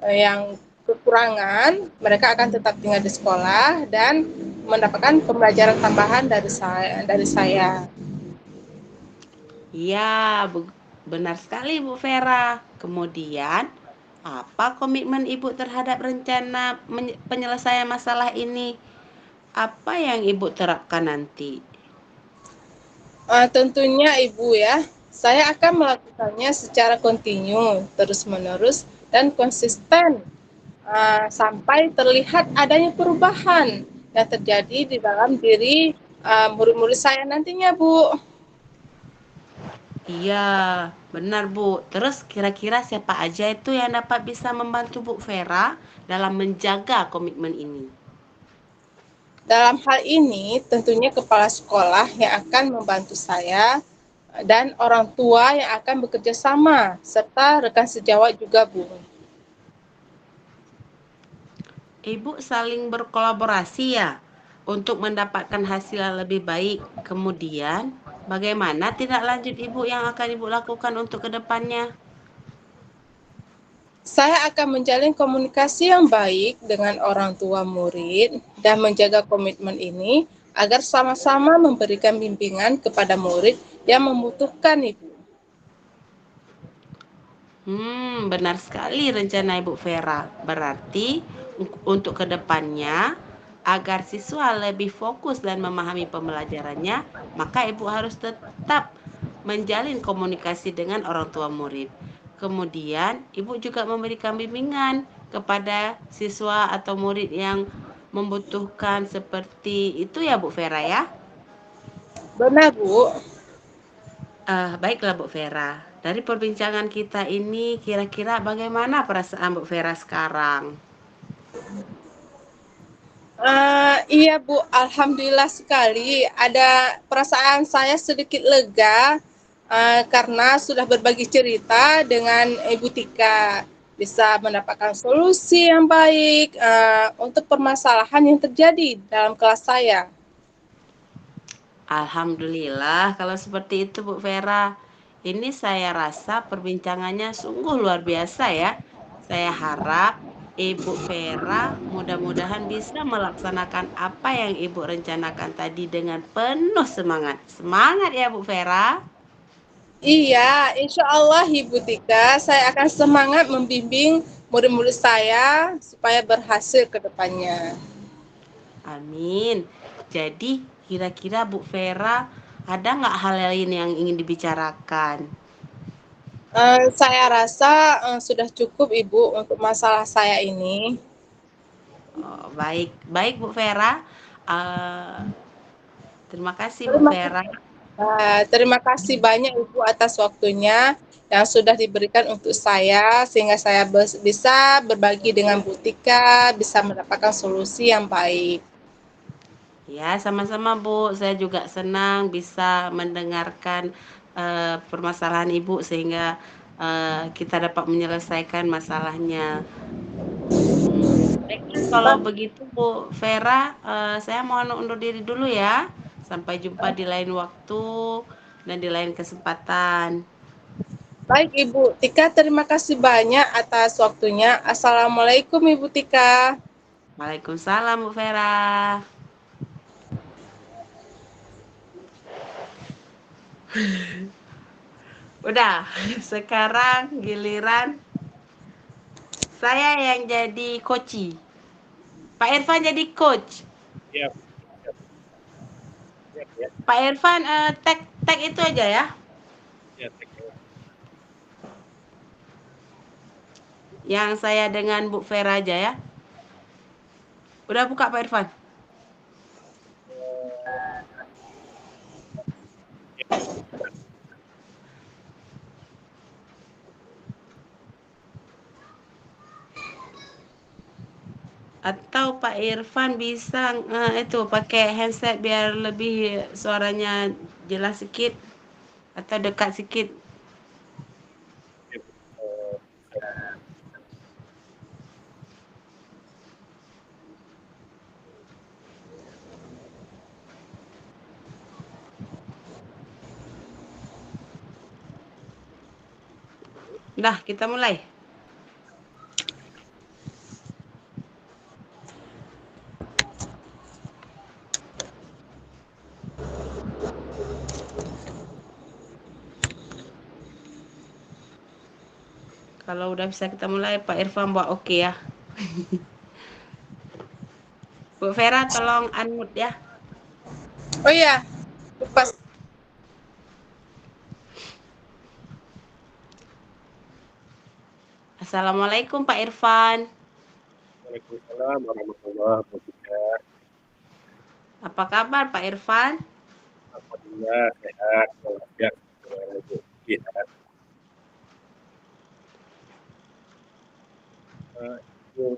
yang kekurangan, mereka akan tetap tinggal di sekolah dan mendapatkan pembelajaran tambahan dari saya. Iya, benar sekali Bu Vera. Kemudian, apa komitmen Ibu terhadap rencana penyelesaian masalah ini? Apa yang Ibu terapkan nanti? Tentunya Ibu ya, saya akan melakukannya secara kontinu, terus-menerus, dan konsisten sampai terlihat adanya perubahan yang terjadi di dalam diri murid-murid saya nantinya, Bu. Iya, benar Bu. Terus kira-kira siapa aja itu yang dapat bisa membantu Bu Vera dalam menjaga komitmen ini? Dalam hal ini, tentunya kepala sekolah yang akan membantu saya dan orang tua yang akan bekerja sama, serta rekan sejawat juga, Bu. Ibu saling berkolaborasi ya untuk mendapatkan hasil yang lebih baik. Kemudian, bagaimana tindak lanjut Ibu yang akan Ibu lakukan untuk kedepannya? Saya akan menjalin komunikasi yang baik dengan orang tua murid dan menjaga komitmen ini agar sama-sama memberikan bimbingan kepada murid yang membutuhkan, Ibu. Benar sekali rencana Ibu Vera. Berarti untuk kedepannya, agar siswa lebih fokus dan memahami pembelajarannya, maka Ibu harus tetap menjalin komunikasi dengan orang tua murid. Kemudian, Ibu juga memberikan bimbingan kepada siswa atau murid yang membutuhkan seperti itu ya Bu Vera ya? Benar, Bu. Baiklah Bu Vera. Dari perbincangan kita ini kira-kira bagaimana perasaan Bu Vera sekarang? Iya Bu, alhamdulillah sekali. Ada perasaan saya sedikit lega karena sudah berbagi cerita dengan Ibu Tika. Bisa mendapatkan solusi yang baik untuk permasalahan yang terjadi dalam kelas saya. Alhamdulillah kalau seperti itu Bu Vera. Ini saya rasa perbincangannya sungguh luar biasa ya. Saya harap Ibu Vera mudah-mudahan bisa melaksanakan apa yang Ibu rencanakan tadi dengan penuh semangat. Semangat ya Bu Vera. Iya, insya Allah Ibu Tika, saya akan semangat membimbing murid-murid saya supaya berhasil ke depannya. Amin. Jadi kira-kira Bu Vera ada nggak hal lain yang ingin dibicarakan? Saya rasa sudah cukup Ibu untuk masalah saya ini. Oh, baik, baik Bu Vera. Terima kasih Bu Vera. Terima kasih banyak Ibu atas waktunya yang sudah diberikan untuk saya sehingga saya bisa berbagi dengan Bu Tika, bisa mendapatkan solusi yang baik. Ya, sama-sama Bu. Saya juga senang bisa mendengarkan permasalahan Ibu sehingga kita dapat menyelesaikan masalahnya. Baiklah, kalau begitu Bu Vera, saya mohon undur diri dulu ya. Sampai jumpa di lain waktu dan di lain kesempatan. Baik Ibu Tika, terima kasih banyak atas waktunya. Assalamualaikum Ibu Tika. Waalaikumsalam Bu Vera. Udah, sekarang giliran saya yang jadi coach. Pak Irfan jadi coach. Iya. Pak Irfan tag itu aja ya. Ya, Yang saya dengan Bu Vera aja ya. Udah buka Pak Irfan? Atau Pak Irfan bisa itu pakai handset biar lebih suaranya jelas sedikit atau dekat sedikit. Dah, kita mulai. Kalau udah bisa kita mulai, Pak Irfan buat oke ya. Bu Vera tolong unmute ya. Oh iya, lupa. Assalamualaikum Pak Irfan. Waalaikumsalam warahmatullahi wabarakatuh. Apa kabar Pak Irfan? Alhamdulillah sehat, walafiat, sehat. Ibu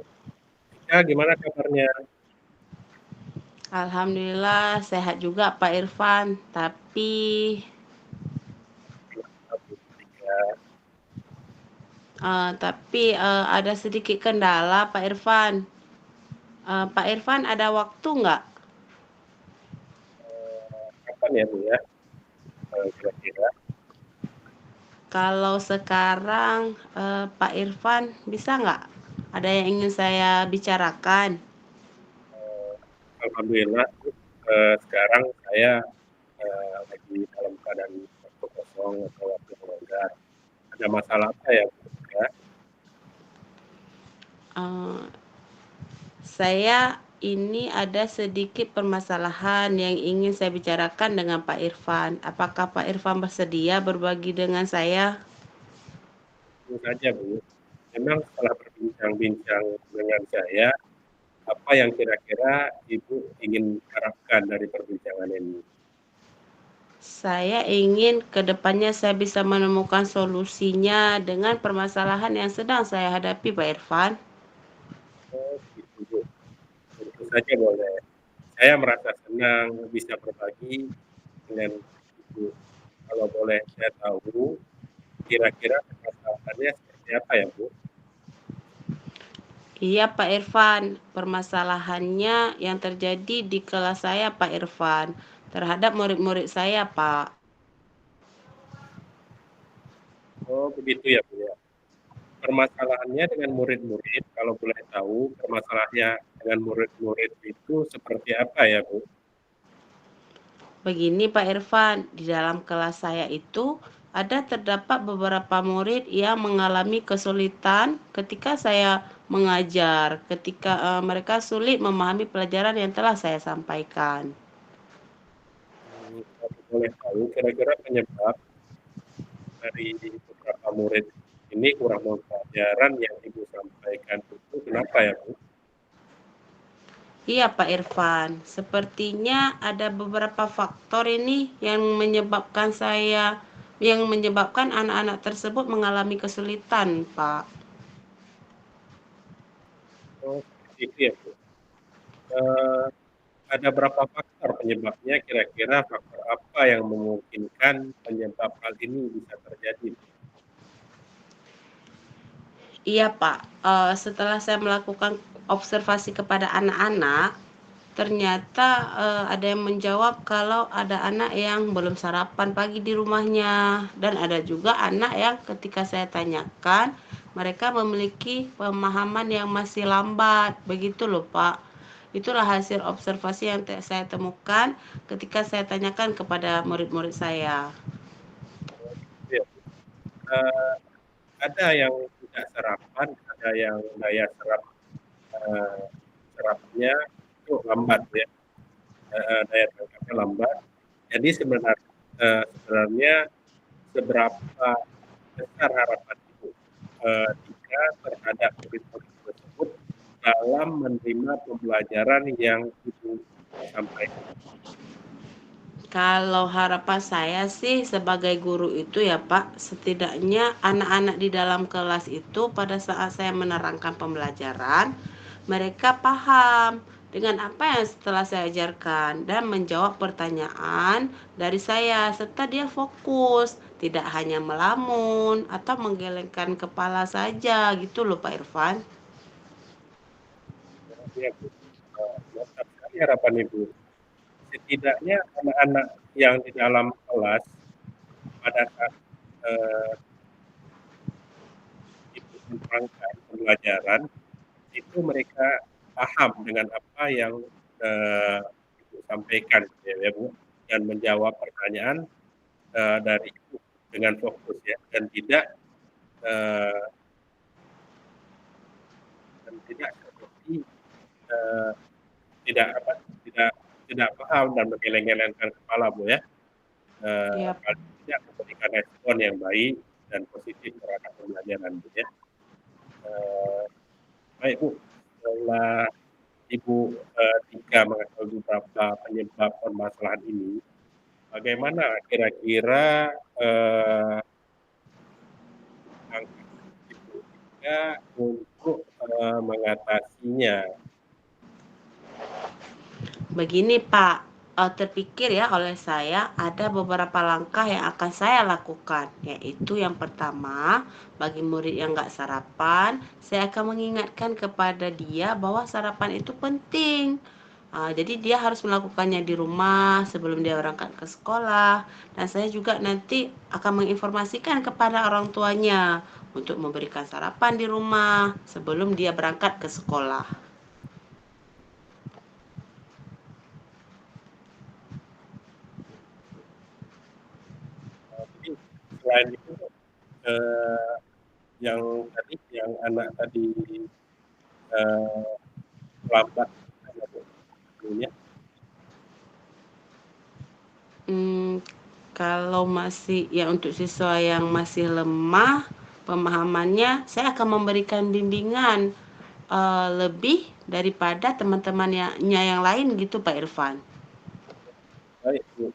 Tika, gimana kabarnya? Alhamdulillah sehat juga Pak Irfan, tapi ada sedikit kendala Pak Irfan. Pak Irfan ada waktu nggak? Kapan ya Bu ya? Kira-kira. Kalau sekarang Pak Irfan bisa nggak? Ada yang ingin saya bicarakan? Alhamdulillah sekarang saya lagi dalam keadaan waktu kosong atau waktu longgar. Ada masalah apa ya Bu? Ya? Saya ini ada sedikit permasalahan yang ingin saya bicarakan dengan Pak Irfan. Apakah Pak Irfan bersedia berbagi dengan saya? Tentu saja Bu. Memang setelah berbincang-bincang dengan saya, apa yang kira-kira Ibu ingin harapkan dari perbincangan ini? Saya ingin kedepannya saya bisa menemukan solusinya dengan permasalahan yang sedang saya hadapi, Pak Irfan. Oh, gitu Bu. Tentu saja boleh. Saya merasa senang bisa berbagi dengan Ibu. Kalau boleh saya tahu, kira-kira permasalahannya seperti apa ya Bu? Iya Pak Irfan, permasalahannya yang terjadi di kelas saya Pak Irfan terhadap murid-murid saya Pak. Oh, begitu ya Bu ya. Permasalahannya dengan murid-murid, kalau boleh tahu permasalahannya dengan murid-murid itu seperti apa ya Bu? Begini Pak Irfan, di dalam kelas saya itu terdapat beberapa murid yang mengalami kesulitan ketika saya mengajar, ketika mereka sulit memahami pelajaran yang telah saya sampaikan. Kalau boleh tahu kira-kira penyebab dari beberapa murid ini kurang pelajaran yang Ibu sampaikan itu kenapa ya Bu? Iya Pak Irfan, sepertinya ada beberapa faktor ini yang menyebabkan anak-anak tersebut mengalami kesulitan, Pak. Oh, seperti itu ya Bu. Ada berapa faktor penyebabnya? Kira-kira faktor apa yang memungkinkan penyebab hal ini bisa terjadi? Iya Pak, setelah saya melakukan observasi kepada anak-anak, ternyata ada yang menjawab kalau ada anak yang belum sarapan pagi di rumahnya, dan ada juga anak yang ketika saya tanyakan, mereka memiliki pemahaman yang masih lambat, begitu loh Pak. Itulah hasil observasi yang saya temukan ketika saya tanyakan kepada murid-murid saya. Ya. Ada yang tidak sarapan, ada yang daya serapnya itu lambat ya, daya tangkapnya lambat. Jadi sebenarnya seberapa besar harapan Ibu jika terhadap murid-murid tersebut dalam menerima pembelajaran yang Ibu sampaikan? Kalau harapan saya sih sebagai guru itu ya Pak, setidaknya anak-anak di dalam kelas itu pada saat saya menerangkan pembelajaran, mereka paham dengan apa yang setelah saya ajarkan dan menjawab pertanyaan dari saya, serta dia fokus, tidak hanya melamun atau menggelengkan kepala saja gitu loh Pak Irfan. Ya, Bu. Mantap sekali harapan Ibu. Setidaknya anak-anak yang di dalam kelas pada saat menerangkan pembelajaran itu mereka paham dengan apa yang Ibu sampaikan, ya Bu, dan menjawab pertanyaan dari Ibu dengan fokus ya, dan tidak seperti tidak paham dan menggeleng-gelengkan kepala Bu ya. Iya. Paling tidak memberikan respon yang baik dan positif terhadap pembelajaran Bu ya. Baik Bu, setelah Ibu Tika mengetahui beberapa penyebab permasalahan ini, bagaimana kira-kira langkah Ibu Tika untuk mengatasinya? Begini Pak, terpikir ya oleh saya ada beberapa langkah yang akan saya lakukan, yaitu yang pertama, bagi murid yang nggak sarapan, saya akan mengingatkan kepada dia bahwa sarapan itu penting. Jadi dia harus melakukannya di rumah sebelum dia berangkat ke sekolah, dan saya juga nanti akan menginformasikan kepada orang tuanya untuk memberikan sarapan di rumah sebelum dia berangkat ke sekolah. Jadi selain itu yang anak tadi lambat ya. Kalau masih ya untuk siswa yang masih lemah pemahamannya, saya akan memberikan bimbingan lebih daripada teman-temannya yang lain gitu Pak Irfan. Baik Bu,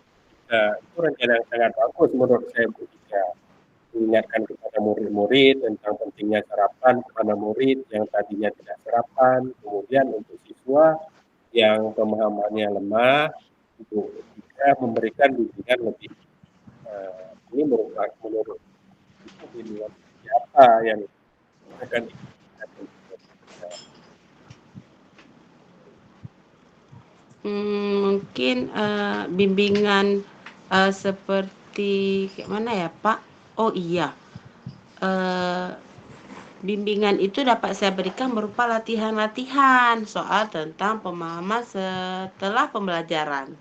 itu rencana yang sangat bagus menurut saya Bu Tika. Mengingatkan kepada murid-murid tentang pentingnya sarapan kepada murid yang tadinya tidak sarapan, kemudian untuk siswa yang pemahamannya lemah, Ibu Tika memberikan bimbingan lebih. Ini menurut itu bimbingan siapa yang akan diberikan? Mungkin bimbingan seperti kayak mana ya Pak? Oh iya, bimbingan itu dapat saya berikan berupa latihan-latihan soal tentang pemahaman setelah pembelajaran.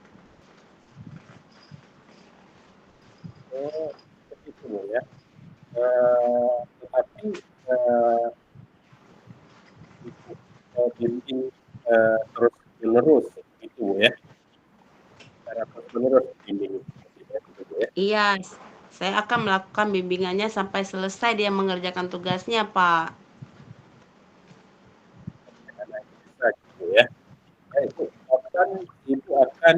Oh, seperti itu ya. Tetapi bimbing terus menerus itu ya, cara terus menerus bimbing gitu ya. Iya, saya akan melakukan bimbingannya sampai selesai dia mengerjakan tugasnya Pak. Karena itu bisa gitu ya. Nah, Ibu akan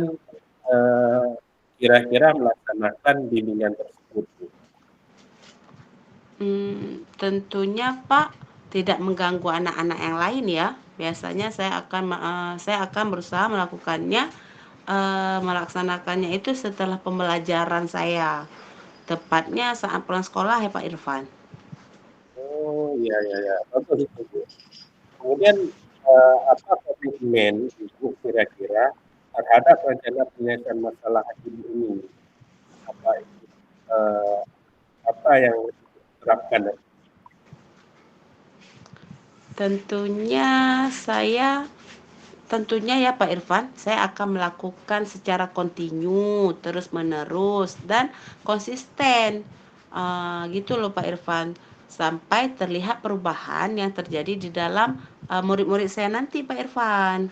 kira-kira melaksanakan bimbingan tersebut. Tentunya Pak tidak mengganggu anak-anak yang lain ya. Biasanya saya akan berusaha melakukannya, melaksanakannya itu setelah pembelajaran saya, tepatnya saat pulang sekolah ya Pak Irfan. Oh iya, bagus itu Bu. Kemudian apa komitmen Ibu kira-kira terhadap rencana penyelesaian masalah Ibu ini? Apa yang diterapkan? Tentunya ya Pak Irfan, saya akan melakukan secara kontinu, terus menerus dan konsisten. Gitu loh Pak Irfan, sampai terlihat perubahan yang terjadi di dalam murid-murid saya nanti Pak Irfan.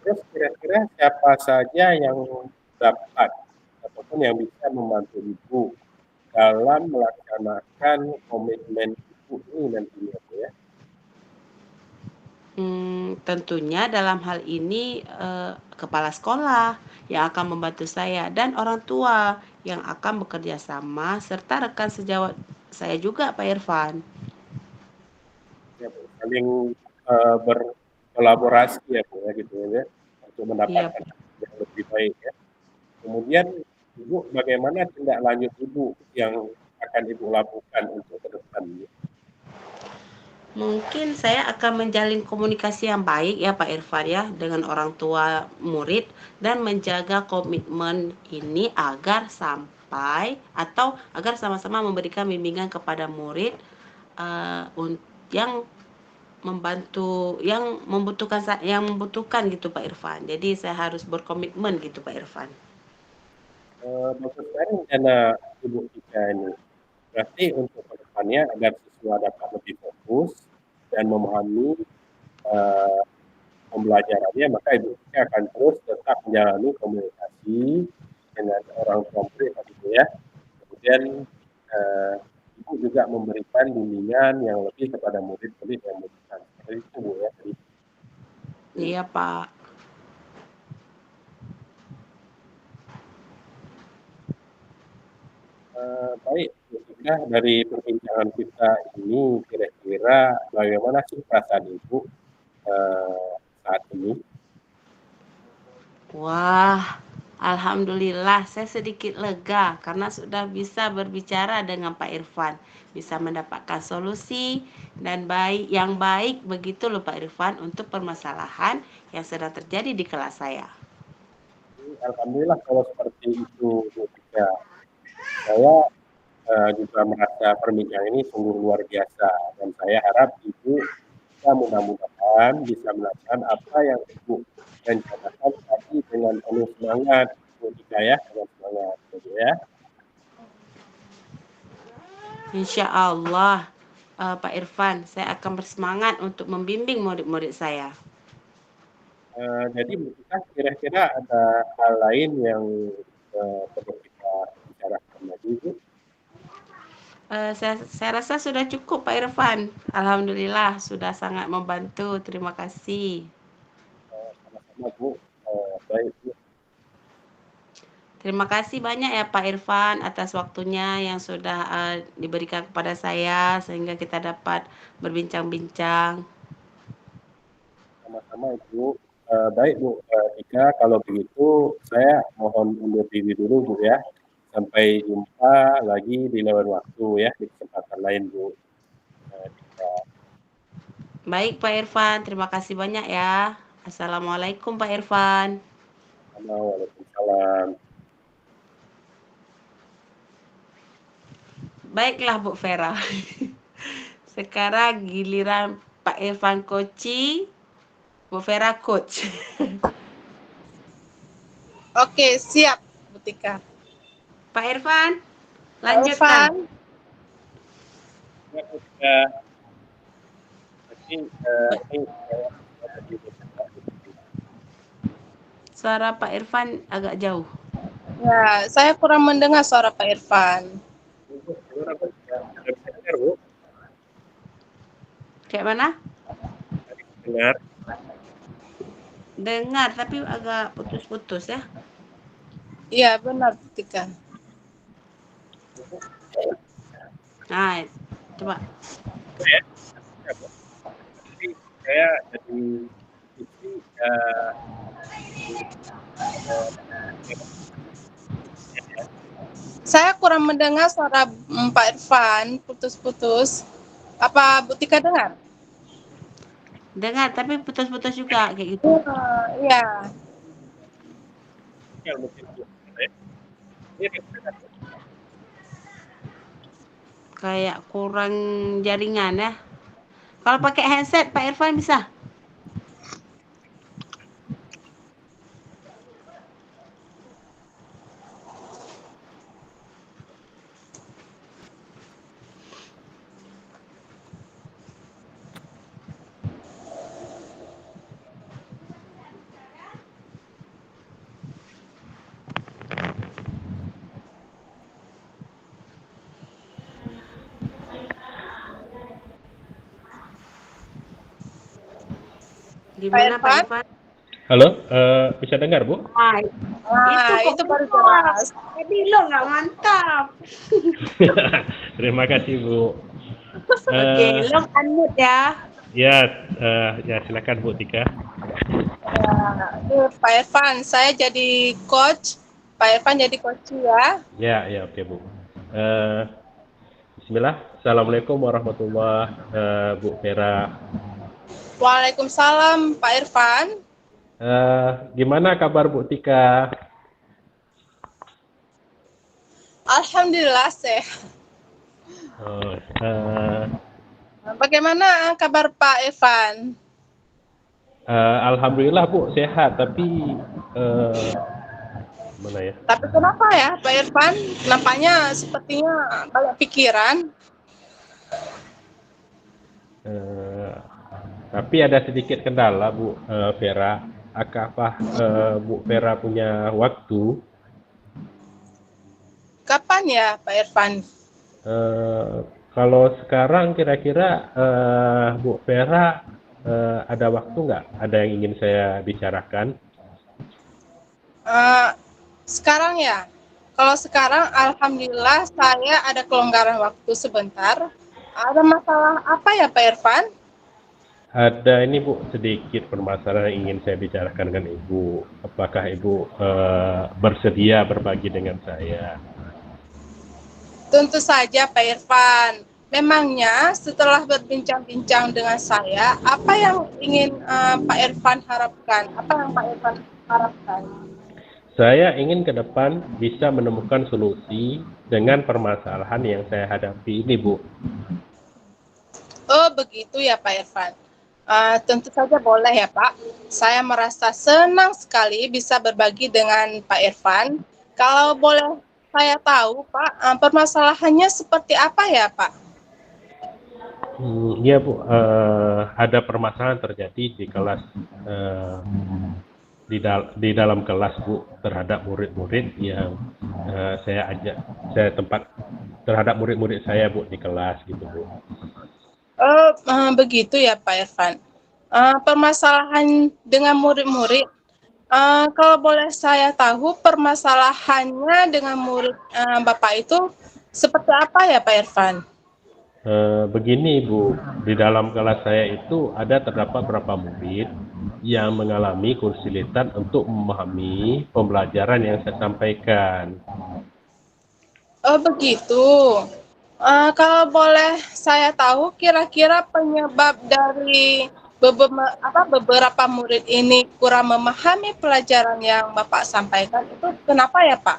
Terus kira-kira siapa saja yang dapat ataupun yang bisa membantu Ibu dalam melaksanakan komitmen Ibu ini nantinya ya? Tentunya dalam hal ini kepala sekolah yang akan membantu saya dan orang tua yang akan bekerja sama serta rekan sejawat saya juga Pak Irfan. Ya, Bu, saling berkolaborasi ya Bu ya gitu ya untuk mendapatkan yang lebih baik ya. Kemudian Ibu bagaimana tindak lanjut Ibu yang akan Ibu lakukan untuk ke depan? Mungkin saya akan menjalin komunikasi yang baik ya Pak Irfan ya dengan orang tua murid dan menjaga komitmen ini agar sama-sama memberikan bimbingan kepada murid yang membutuhkan gitu Pak Irfan. Jadi saya harus berkomitmen gitu Pak Irfan. Maksud saya rencana Ibu Tika ini berarti untuk kedepannya agar siswa dapat lebih fokus dan memahami pembelajarannya, maka Ibu Tika akan terus tetap menjalani komunikasi dengan orang tua murid gitu ya. Kemudian Ibu juga memberikan bimbingan yang lebih kepada murid-murid yang membutuhkan. Seperti itu Bu ya. Iya Pak. Baik, sudah dari perbincangan kita ini kira-kira bagaimana sih perasaan Ibu saat ini? Wah, alhamdulillah saya sedikit lega karena sudah bisa berbicara dengan Pak Irfan, bisa mendapatkan solusi dan yang baik begitu loh Pak Irfan untuk permasalahan yang sedang terjadi di kelas saya. Alhamdulillah kalau seperti itu Bu Tika. Saya juga merasa perbincangan ini sungguh luar biasa dan saya harap Ibu bisa mudah-mudahan bisa melakukan apa yang Ibu rencanakan tadi dengan penuh semangat Bu Tika ya, dengan semangat gitu ya. Insya Allah Pak Irfan, saya akan bersemangat untuk membimbing murid-murid saya. Jadi Bu Tika, kira-kira ada hal lain yang perlu kita bicarakan lagi Bu? Saya rasa sudah cukup Pak Irfan. Alhamdulillah sudah sangat membantu. Terima kasih. Sama-sama Bu. Baik Bu. Terima kasih banyak ya Pak Irfan atas waktunya yang sudah diberikan kepada saya sehingga kita dapat berbincang-bincang. Sama-sama Ibu. Baik Bu Tika, kalau begitu saya mohon undur diri dulu Bu ya. Sampai jumpa lagi di lain waktu ya, di kesempatan lain Bu. Baik Pak Irfan, terima kasih banyak ya. Assalamualaikum Pak Irfan. Waalaikumsalam. Baiklah Bu Vera. Sekarang giliran Pak Irfan Koci, Bu Vera coach. Oke, siap Bu Tika. Pak Irfan, lanjutkan. Ya, Bu Tika. Suara Pak Irfan agak jauh. Ya, saya kurang mendengar suara Pak Irfan. Kayak mana? Dengar. Dengar, tapi agak putus-putus ya. Iya, benar Bu Tika. Nah, coba. Saya jadi saya kurang mendengar suara Pak Irfan, putus-putus. Apa Bu Tika dengar? Dengar, tapi putus-putus juga kayak gitu. Iya. Kayak kurang jaringan ya. Kalau pakai headset Pak Irfan bisa? Gimana Pak Irfan? Halo, bisa dengar Bu? Itu baru jelas. Jadi lo nggak mantap. Terima kasih Bu. Oke, lo unmute ya. Ya silakan Bu Tika. Pak Irfan, saya jadi coach. Pak Irfan jadi coach ya. Ya oke Bu. Bismillah. Assalamualaikum warahmatullahi Bu Vera. Waalaikumsalam Pak Irfan. Gimana kabar Bu Tika? Alhamdulillah sehat. Bagaimana kabar Pak Irfan? Alhamdulillah Bu sehat, tapi mana ya? Tapi kenapa ya Pak Irfan? Nampaknya sepertinya banyak pikiran. Tapi ada sedikit kendala Bu Vera. Apakah Bu Vera punya waktu? Kapan ya Pak Irfan? Kalau sekarang kira-kira Bu Vera ada waktu nggak? Ada yang ingin saya bicarakan? Sekarang ya? Kalau sekarang alhamdulillah saya ada kelonggaran waktu sebentar. Ada masalah apa ya Pak Irfan? Ada ini Bu, sedikit permasalahan yang ingin saya bicarakan dengan Ibu. Apakah Ibu bersedia berbagi dengan saya? Tentu saja Pak Irfan. Memangnya setelah berbincang-bincang dengan saya, apa yang ingin Pak Irfan harapkan? Apa yang Pak Irfan harapkan? Saya ingin ke depan bisa menemukan solusi dengan permasalahan yang saya hadapi ini Bu. Oh begitu ya Pak Irfan. Tentu saja boleh ya Pak. Saya merasa senang sekali bisa berbagi dengan Pak Irfan. Kalau boleh saya tahu Pak, permasalahannya seperti apa ya Pak? Iya Bu, ada permasalahan terjadi di kelas, di dalam kelas Bu, terhadap murid-murid yang saya tempat terhadap murid-murid saya Bu di kelas gitu Bu. Begitu ya Pak Irfan. Permasalahan dengan murid-murid, kalau boleh saya tahu permasalahannya dengan murid Bapak itu seperti apa ya Pak Irfan? Begini Bu, di dalam kelas saya itu terdapat beberapa murid yang mengalami kesulitan untuk memahami pembelajaran yang saya sampaikan. Oh begitu. Kalau boleh saya tahu kira-kira penyebab dari beberapa murid ini kurang memahami pelajaran yang Bapak sampaikan itu kenapa ya Pak?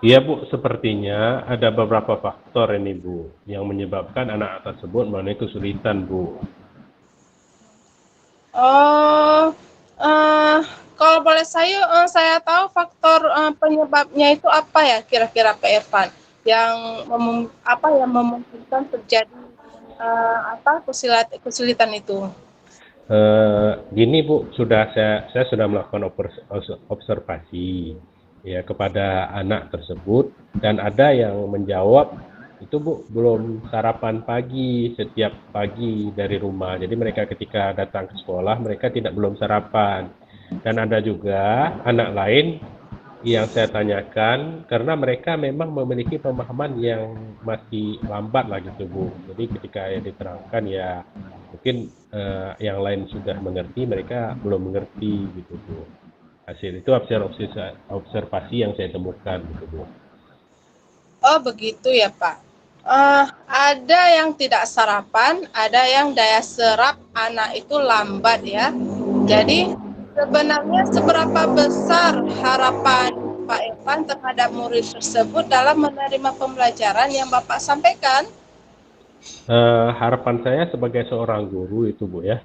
Iya Bu, sepertinya ada beberapa faktor ini Bu yang menyebabkan anak tersebut mengalami kesulitan Bu. Kalau boleh saya tahu faktor penyebabnya itu apa ya kira-kira Pak Irfan yang memungkinkan terjadi kesulitan itu? Gini Bu, saya sudah melakukan observasi ya kepada anak tersebut, dan ada yang menjawab itu Bu belum sarapan pagi setiap pagi dari rumah. Jadi mereka ketika datang ke sekolah mereka belum sarapan. Dan ada juga anak lain yang saya tanyakan karena mereka memang memiliki pemahaman yang masih lambat lah gitu Bu. Jadi ketika yang diterangkan ya mungkin yang lain sudah mengerti, mereka belum mengerti gitu Bu. Hasil itu observasi yang saya temukan gitu Bu. Oh begitu ya Pak. Ada yang tidak sarapan, ada yang daya serap anak itu lambat ya. Jadi sebenarnya seberapa besar harapan Pak Irfan terhadap murid tersebut dalam menerima pembelajaran yang Bapak sampaikan? Harapan saya sebagai seorang guru itu Bu ya,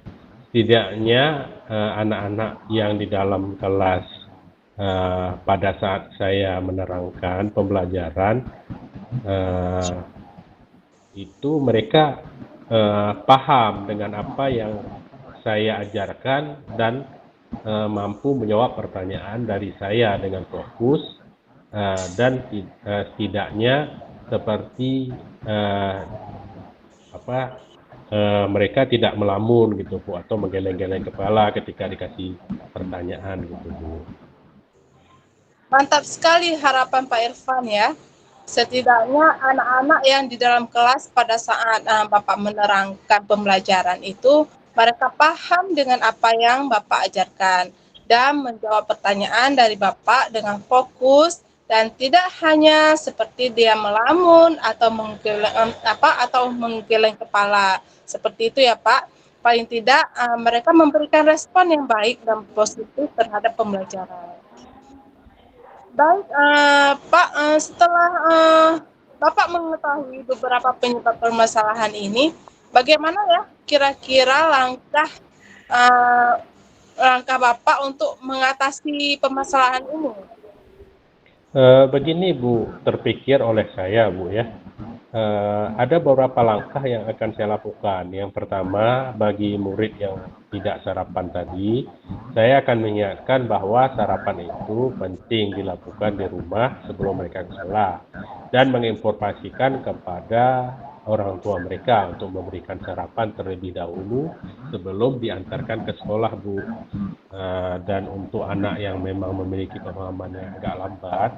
setidaknya anak-anak yang di dalam kelas pada saat saya menerangkan pembelajaran itu mereka paham dengan apa yang saya ajarkan dan mampu menjawab pertanyaan dari saya dengan fokus dan setidaknya seperti mereka tidak melamun gitu Bu, atau menggeleng-geleng kepala ketika dikasih pertanyaan gitu Bu. Mantap sekali harapan Pak Irfan ya. Setidaknya anak-anak yang di dalam kelas pada saat Bapak menerangkan pembelajaran itu, mereka paham dengan apa yang Bapak ajarkan dan menjawab pertanyaan dari Bapak dengan fokus dan tidak hanya seperti dia melamun atau menggeleng kepala seperti itu ya Pak. Paling tidak mereka memberikan respon yang baik dan positif terhadap pembelajaran. Baik Pak, setelah Bapak mengetahui beberapa penyebab permasalahan ini, bagaimana ya kira-kira langkah Bapak untuk mengatasi permasalahan ini? Begini Bu, terpikir oleh saya Bu ya, ada beberapa langkah yang akan saya lakukan. Yang pertama, bagi murid yang tidak sarapan tadi, saya akan mengingatkan bahwa sarapan itu penting dilakukan di rumah sebelum mereka ke sekolah, dan menginformasikan kepada orang tua mereka untuk memberikan sarapan terlebih dahulu sebelum diantarkan ke sekolah Bu. Dan untuk anak yang memang memiliki pemahaman yang agak lambat,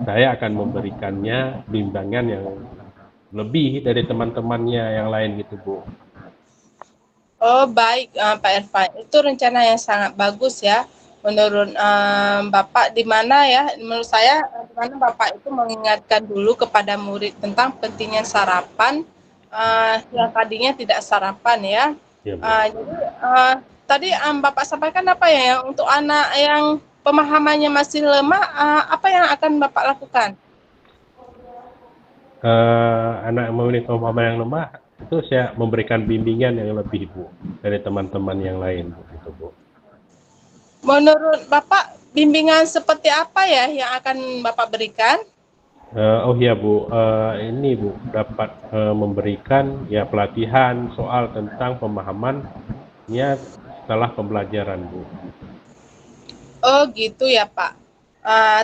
saya akan memberikannya bimbingan yang lebih dari teman-temannya yang lain gitu Bu. Oh baik Pak Irfan, itu rencana yang sangat bagus ya menurut Bapak, di mana ya menurut saya di mana Bapak itu mengingatkan dulu kepada murid tentang pentingnya sarapan yang tadinya tidak sarapan ya. Ya, Jadi tadi Bapak sampaikan apa ya untuk anak yang pemahamannya masih lemah, apa yang akan Bapak lakukan? Anak yang memiliki pemahaman yang lemah itu saya memberikan bimbingan yang lebih Bu dari teman-teman yang lain Bu, gitu Bu. Menurut Bapak bimbingan seperti apa ya yang akan Bapak berikan? Oh iya Bu, ini Bu dapat memberikan ya pelatihan soal tentang pemahamannya setelah pembelajaran Bu. Oh gitu ya Pak.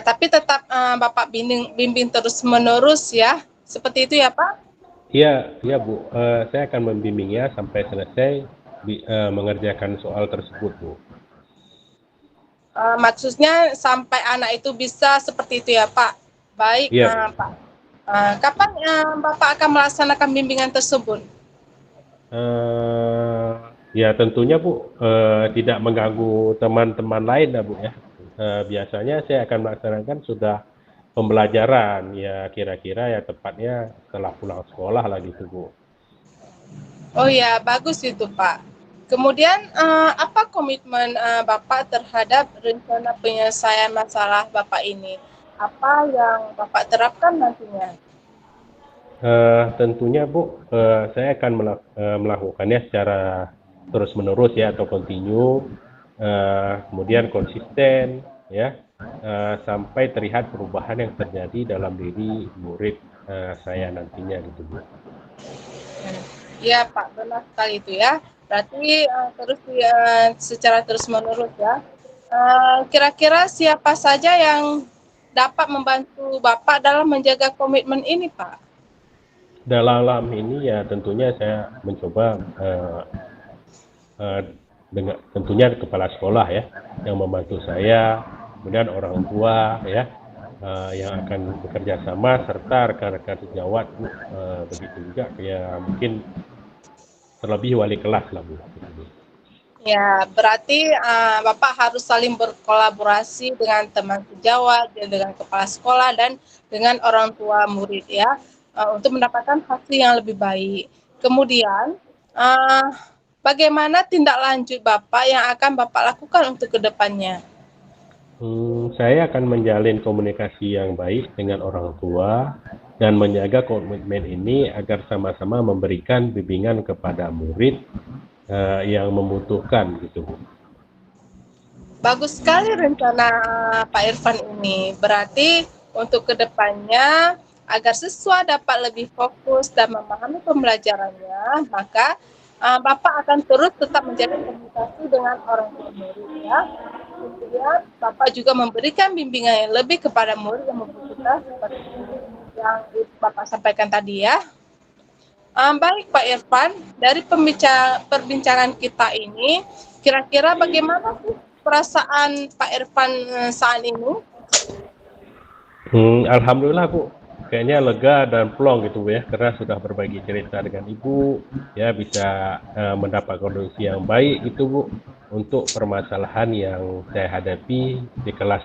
Tapi tetap Bapak bimbing terus menerus ya, seperti itu ya Pak? Iya Bu, saya akan membimbingnya sampai selesai mengerjakan soal tersebut Bu. Maksudnya sampai anak itu bisa seperti itu ya Pak? Baik Iya. Pak. Kapan Bapak akan melaksanakan bimbingan tersebut? Ya tentunya Bu, tidak mengganggu teman-teman lain lah Bu ya. Biasanya saya akan melaksanakan sudah pembelajaran ya kira-kira ya tepatnya setelah pulang sekolah lah gitu Bu. Oh ya bagus itu Pak. Kemudian apa komitmen Bapak terhadap rencana penyelesaian masalah Bapak ini? Apa yang Bapak terapkan nantinya? Tentunya Bu, saya akan melakukannya secara terus-menerus ya atau continue, kemudian konsisten ya, sampai terlihat perubahan yang terjadi dalam diri murid saya nantinya gitu Bu. Iya Pak, benar sekali itu ya. Berarti terus secara terus-menerus ya. Kira-kira siapa saja yang dapat membantu Bapak dalam menjaga komitmen ini Pak? Dalam ini ya tentunya saya mencoba dengan tentunya kepala sekolah ya yang membantu saya, kemudian orang tua ya yang akan bekerja sama serta rekan-rekan sejawat Bu, begitu juga ya mungkin terlebih wali kelas lah Bu. Ya, berarti Bapak harus saling berkolaborasi dengan teman sejawat, dengan kepala sekolah, dan dengan orang tua murid ya, untuk mendapatkan hasil yang lebih baik. Kemudian, bagaimana tindak lanjut Bapak yang akan Bapak lakukan untuk kedepannya? Saya akan menjalin komunikasi yang baik dengan orang tua dan menjaga komitmen ini agar sama-sama memberikan bimbingan kepada murid yang membutuhkan gitu Bu. Bagus sekali rencana Pak Irfan ini. Berarti untuk kedepannya agar siswa dapat lebih fokus dan memahami pembelajarannya, maka Bapak akan terus tetap menjalin komunikasi dengan orang tua murid ya. Kemudian Bapak juga memberikan bimbingan yang lebih kepada murid yang membutuhkan seperti yang Bapak sampaikan tadi ya. Baik Pak Irfan, dari perbincangan kita ini, kira-kira bagaimana sih perasaan Pak Irfan saat ini? Alhamdulillah Bu, kayaknya lega dan plong gitu Bu ya, karena sudah berbagi cerita dengan Ibu, ya bisa mendapat kondisi yang baik gitu Bu, untuk permasalahan yang saya hadapi di kelas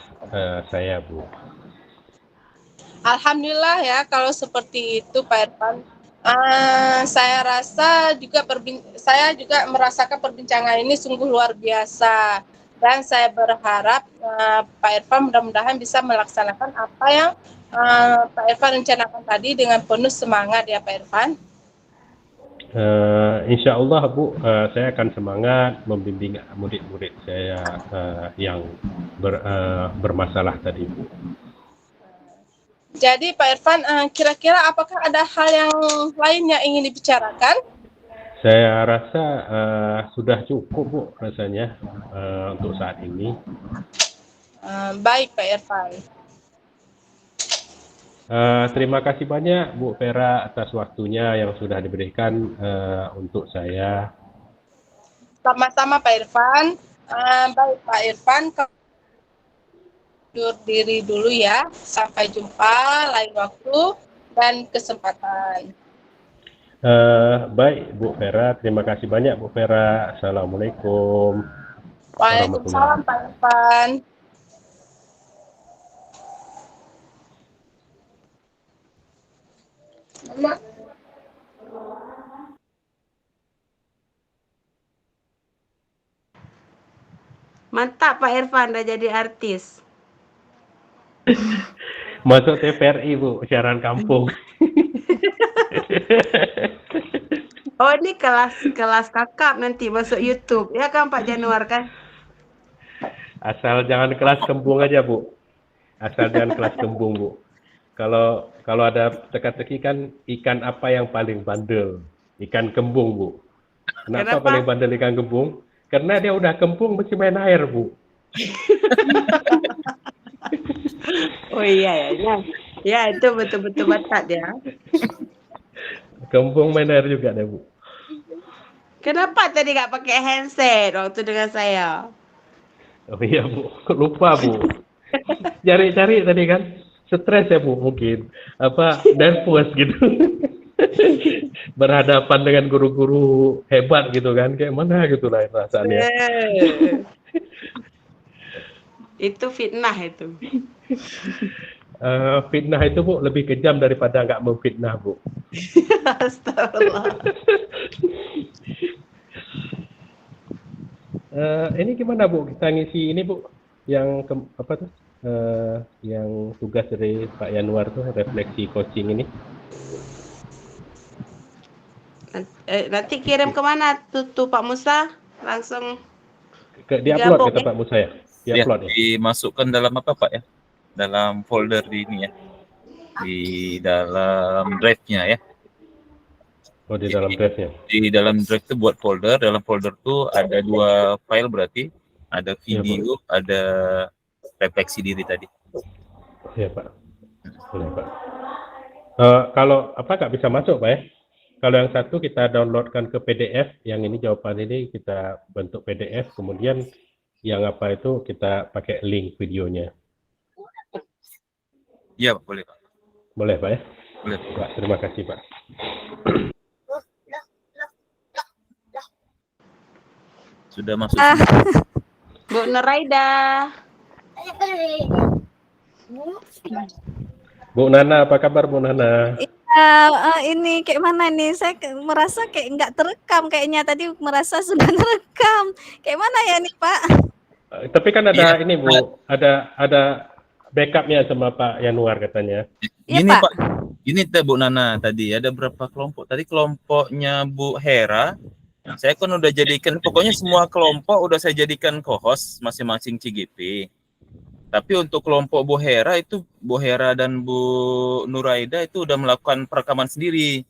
saya Bu. Alhamdulillah ya kalau seperti itu Pak Irfan. Saya rasa juga saya juga merasakan perbincangan ini sungguh luar biasa, dan saya berharap Pak Irfan mudah-mudahan bisa melaksanakan apa yang Pak Irfan rencanakan tadi dengan penuh semangat ya Pak Irfan. Insya Allah Bu, saya akan semangat membimbing murid-murid saya yang bermasalah tadi Bu. Jadi Pak Irfan, kira-kira apakah ada hal yang lain yang ingin dibicarakan? Saya rasa sudah cukup Bu rasanya untuk saat ini. Baik Pak Irfan. Terima kasih banyak Bu Vera atas waktunya yang sudah diberikan untuk saya. Sama-sama Pak Irfan. Baik Pak Irfan, undur diri dulu ya. Sampai jumpa lain waktu dan kesempatan. Baik Bu Vera, terima kasih banyak Bu Vera. Assalamualaikum. Waalaikumsalam Pak Irfan. Mantap Pak Irfan udah jadi artis. Masuk TVRI Bu, siaran kampung. Oh ini kelas kakap nanti masuk YouTube ya kan Pak Januar kan? Asal jangan kelas kembung aja Bu. Asal jangan kelas kembung Bu. Kalau ada teka-teki kan ikan apa yang paling bandel? Ikan kembung Bu. Kenapa paling bandel ikan kembung? Karena dia udah kembung mesti main air Bu. Oh iya ya. Ya itu betul-betul batat ya. Kembung main air juga deh Bu. Kenapa tadi nggak pakai handset waktu dengan saya? Oh iya Bu, lupa Bu. Cari-cari tadi kan. Stres ya Bu mungkin. Nervous gitu. Berhadapan dengan guru-guru hebat gitu kan. Kayak mana gitu lah rasanya. Itu fitnah itu. Fitnah itu Bu lebih kejam daripada nggak memfitnah Bu. Astagfirullah. Ini gimana Bu kita ngisi ini Bu yang yang tugas dari Pak Yanuar tuh refleksi coaching ini. Nanti kirim kemana tuh Pak Musa? Langsung Di-upload kata Pak Musa ya? Di-upload ya? Dimasukkan dalam apa Pak ya? Dalam folder di ini ya? Di dalam drive-nya ya? Oh di dalam drive-nya? Di dalam drive itu buat folder, dalam folder tuh ada 2 file berarti. Ada video, ada refleksi diri tadi. Iya Pak. Boleh Pak. Kalau nggak bisa masuk Pak ya? Kalau yang satu kita downloadkan ke PDF, yang ini jawaban ini kita bentuk PDF, kemudian yang apa itu kita pakai link videonya. Iya Pak, boleh Pak. Boleh Pak ya? Boleh Pak, terima kasih Pak. Sudah masuk. Bu Nuraida. Bu Nana, apa kabar Bu Nana? Ini kayak mana nih? Saya merasa kayak nggak terekam kayaknya. Tadi merasa sudah terekam. Kayak mana ya nih Pak? Tapi kan ada ini Bu, ada backupnya sama Pak Yanuar katanya. Gini Pak, gini Bu Nana tadi ada berapa kelompok? Tadi kelompoknya Bu Hera. Saya kan udah jadikan, pokoknya semua kelompok udah saya jadikan co-host masing-masing CGP. Tapi untuk kelompok Bu Hera itu, Bu Hera dan Bu Nuraida itu udah melakukan perekaman sendiri.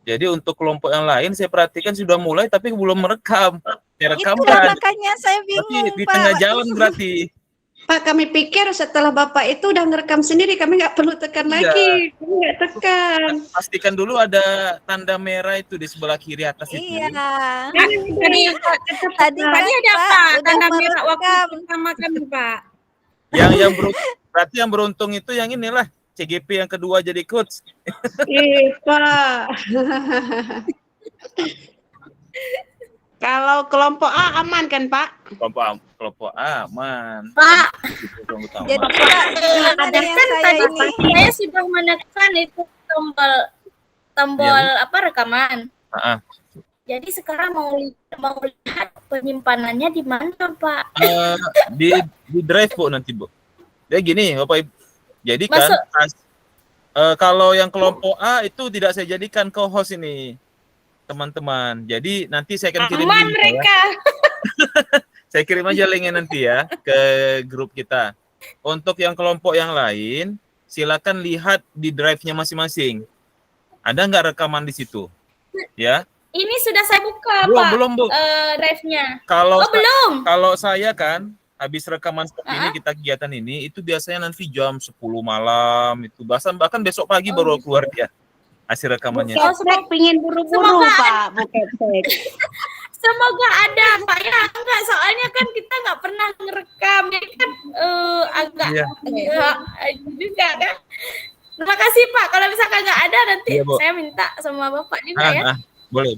Jadi untuk kelompok yang lain saya perhatikan sudah mulai tapi belum merekam. Itulah makanya saya bingung di tengah jalan berarti. Pak, kami pikir setelah Bapak itu udah ngerekam sendiri, kami nggak perlu tekan lagi. Kami nggak tekan. Pastikan dulu ada tanda merah itu di sebelah kiri atas itu. Iya. Tadi ada Pak, tanda merah waktu pertama kami Pak. Yang berarti yang beruntung itu yang inilah CGP yang kedua jadi coach. Iya Pak. Kalau kelompok A aman kan Pak? Kelompok A aman. Pak. Jadi Pak, ada kan saya ini. Saya sudah menekan itu tombol rekaman. Jadi sekarang mau lihat penyimpanannya di mana, Pak? Di drive, Bu, nanti, Bu. Jadi gini, Bapak Ibu. Jadi kan kalau yang kelompok A itu tidak saya jadikan co-host ini, teman-teman. Jadi nanti saya akan kirim link mereka. Ya. Saya kirim aja linknya nanti ya ke grup kita. Untuk yang kelompok yang lain, silakan lihat di drive-nya masing-masing. Ada nggak rekaman di situ? Ya. Ini sudah saya buka, Pak. Belum, Bu. Drive-nya. Belum. Kalau saya kan habis rekaman seperti ini, kita kegiatan ini itu biasanya nanti jam 10 malam itu, bahkan besok pagi baru keluar dia hasil rekamannya. Saya pengen buru-buru, Pak. Semoga ada, Pak, ya. Enggak, soalnya kan kita nggak pernah ngerekam, jadi kan agak juga kan. Terima kasih, Pak. Kalau misalkan nggak ada, nanti saya minta sama Bapak juga ya. Boleh.